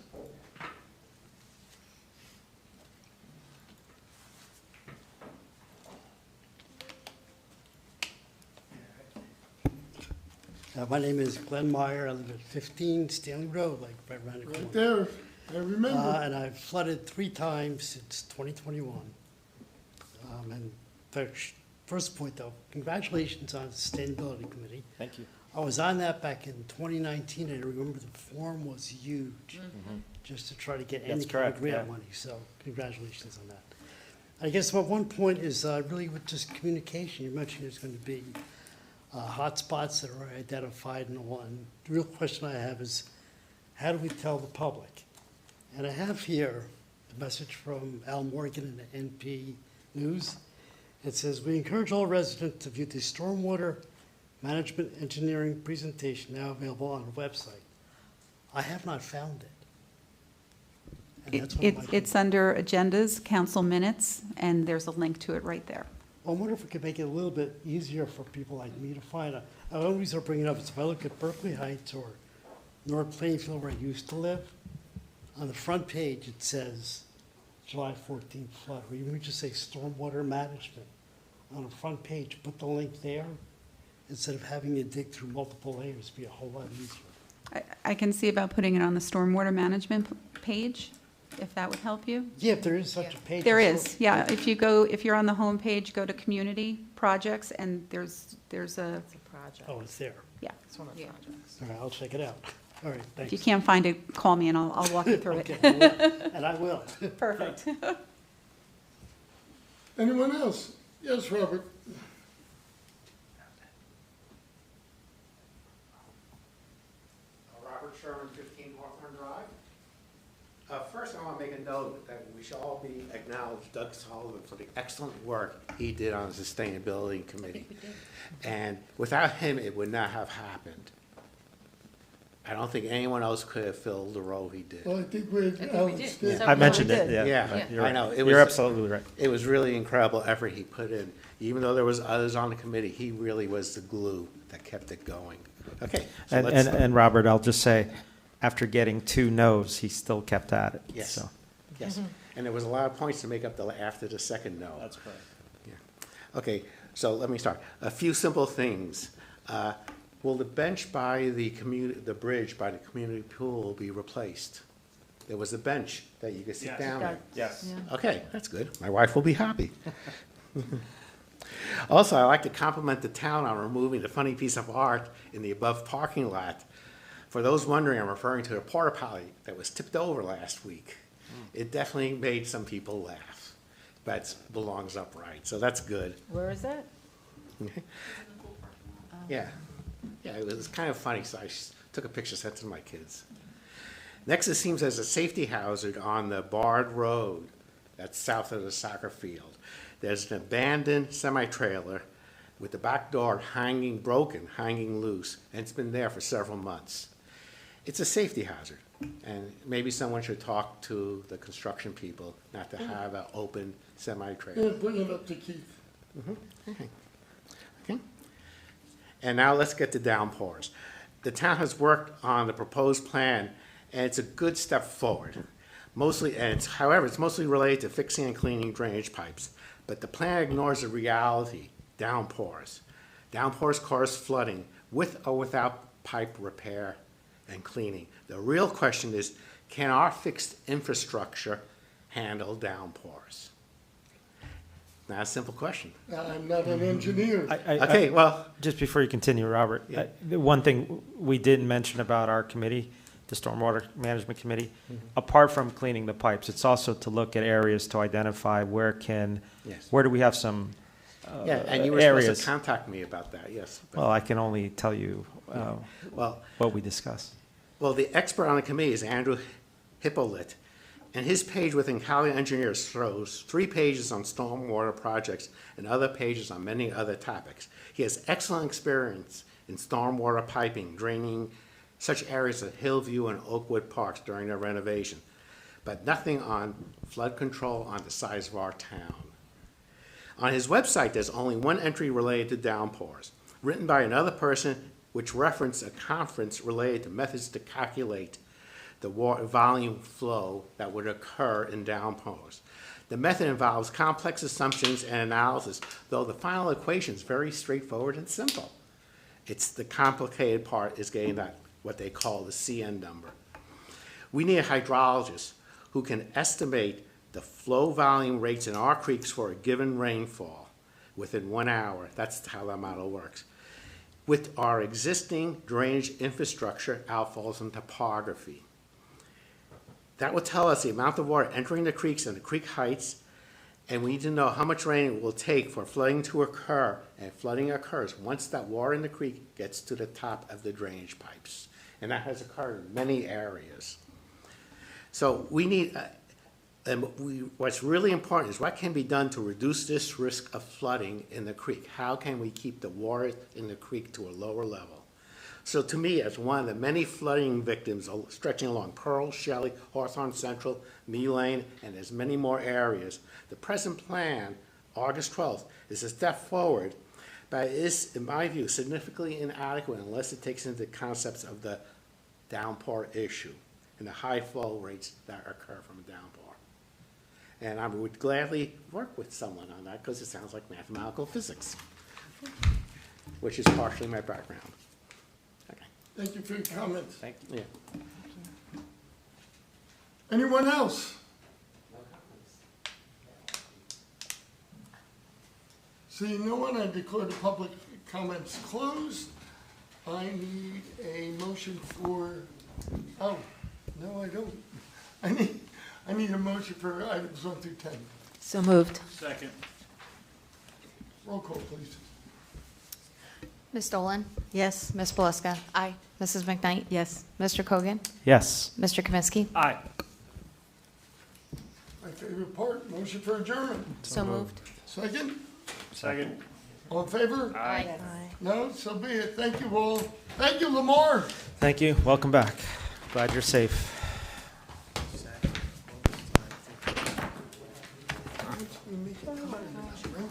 My name is Glenn Meyer. I live at 15 Stanley Road, like right around the corner. Right there, I remember. And I've flooded 3 times since 2021. And first point, though, congratulations on the Sustainability Committee. Thank you. I was on that back in 2019, and I remember the form was huge, just to try to get any kind of grant money. So congratulations on that. I guess my one point is really with just communication. You mentioned there's going to be hot spots that are identified and all. And the real question I have is, how do we tell the public? And I have here the message from Al Morgan in the NP News. It says, we encourage all residents to view the stormwater management engineering presentation now available on the website. I have not found it. And that's one of my It's under agendas, council minutes, and there's a link to it right there. Well, I wonder if we could make it a little bit easier for people like me to find. The only reason I bring it up is if I look at Berkeley Heights or North Plainfield, where I used to live, on the front page it says July 14th flood, or even just say stormwater management on the front page. Put the link there, instead of having to dig through multiple layers, it'd be a whole lot easier. I can see about putting it on the stormwater management page, if that would help you. Yeah, if there is such a page. There it's is, yeah. If you're on the home page, go to community projects, and there's a, Project. Oh, it's there. yeah. It's one of the projects. All right, I'll check it out. All right, If you thanks. can't find it, call me and I'll walk you through Okay, it. I will. And I will. Perfect. Anyone else? Yes, Robert? Robert Sherman, 15 Hawthorne Drive. First, I want to make a note that we should all be acknowledged Doug Sullivan for the excellent work he did on the Sustainability Committee. And without him, it would not have happened. I don't think anyone else could have filled the role he did. Well, I think Alex did. I mentioned it, yeah. Yeah, You're I right. know. You're absolutely right. It was really incredible effort he put in. Even though there was others on the committee, he really was the glue that kept it going. Okay. So let's start. And Robert, I'll just say, after getting 2 no's, he still kept at it. Yes. So. Yes, and there was a lot of points to make up after the second no. That's correct. Yeah. Okay, so let me start. A few simple things. Will the bench by the bridge by the community pool be replaced? There was a bench that you could sit Yes. down at. Yes. Yeah. Okay, that's good. My wife will be happy. Also, I'd like to compliment the town on removing the funny piece of art in the above parking lot. For those wondering, I'm referring to a porta potty that was tipped over last week. It definitely made some people laugh, but it belongs upright, so that's good. Where is that? Yeah, yeah, it was kind of funny, so I took a picture, sent it to my kids. Next, it seems there's a safety hazard on the Bard Road, that's south of the soccer field. There's an abandoned semi-trailer with the back door hanging loose, and it's been there for several months. It's a safety hazard, and maybe someone should talk to the construction people not to have an open semi-trailer. Yeah, bring it up to Keith. Okay. Okay. And now let's get to downpours. The town has worked on the proposed plan, and it's a good step forward. However, it's mostly related to fixing and cleaning drainage pipes. But the plan ignores the reality, downpours. Downpours cause flooding with or without pipe repair and cleaning. The real question is, can our fixed infrastructure handle downpours? Not a simple question. I'm not an engineer. Okay, well. Just before you continue, Robert, Yeah. the one thing we didn't mention about our committee, the Stormwater Management Committee, apart from cleaning the pipes, it's also to look at areas to identify where Yes. do we have some Yeah, and you were areas. supposed to contact me about that, yes. Well, I can only tell you Well, what we discussed. well, the expert on the committee is Andrew Hippolyte, and his page within Cali Engineers shows 3 pages on stormwater projects and other pages on many other topics. He has excellent experience in stormwater piping, draining such areas as Hillview and Oakwood Parks during their renovation, but nothing on flood control on the size of our town. On his website, there's only one entry related to downpours, written by another person, which referenced a conference related to methods to calculate the water volume flow that would occur in downpours. The method involves complex assumptions and analysis, though the final equation is very straightforward and simple. It's the complicated part is getting that, what they call the CN number. We need a hydrologist who can estimate the flow volume rates in our creeks for a given rainfall within 1 hour. That's how that model works. With our existing drainage infrastructure, outfalls, and topography. That will tell us the amount of water entering the creeks and the creek heights, and we need to know how much rain it will take for flooding to occur, and flooding occurs once that water in the creek gets to the top of the drainage pipes. And that has occurred in many areas. So we need, what's really important is what can be done to reduce this risk of flooding in the creek. How can we keep the water in the creek to a lower level? So to me, as one of the many flooding victims stretching along Pearl, Shelley, Hawthorne Central, Mee Lane, and there's many more areas, the present plan, August 12th, is a step forward, but it is, in my view, significantly inadequate unless it takes into concepts of the downpour issue and the high flow rates that occur from a downpour. And I would gladly work with someone on that because it sounds like mathematical physics. which is partially my background. Thank you for your comments. Thank you. Anyone else? Seeing no one, I declare the public comments closed. I need a motion for, oh, no, I don't. I need a motion for items 1 through 10. So moved. Second. Roll call, please. Ms. Dolan? Yes. Ms. Belisca? Aye. Mrs. McKnight? Yes. Mr. Cogan? Yes. Mr. Kaminsky? Aye. My favorite part, motion for adjournment. So moved. Second? Second. All in favor? Aye. No? So be it. Thank you all. Thank you, Lamar. Thank you. Welcome back. Glad you're safe. We make it clear in this, right?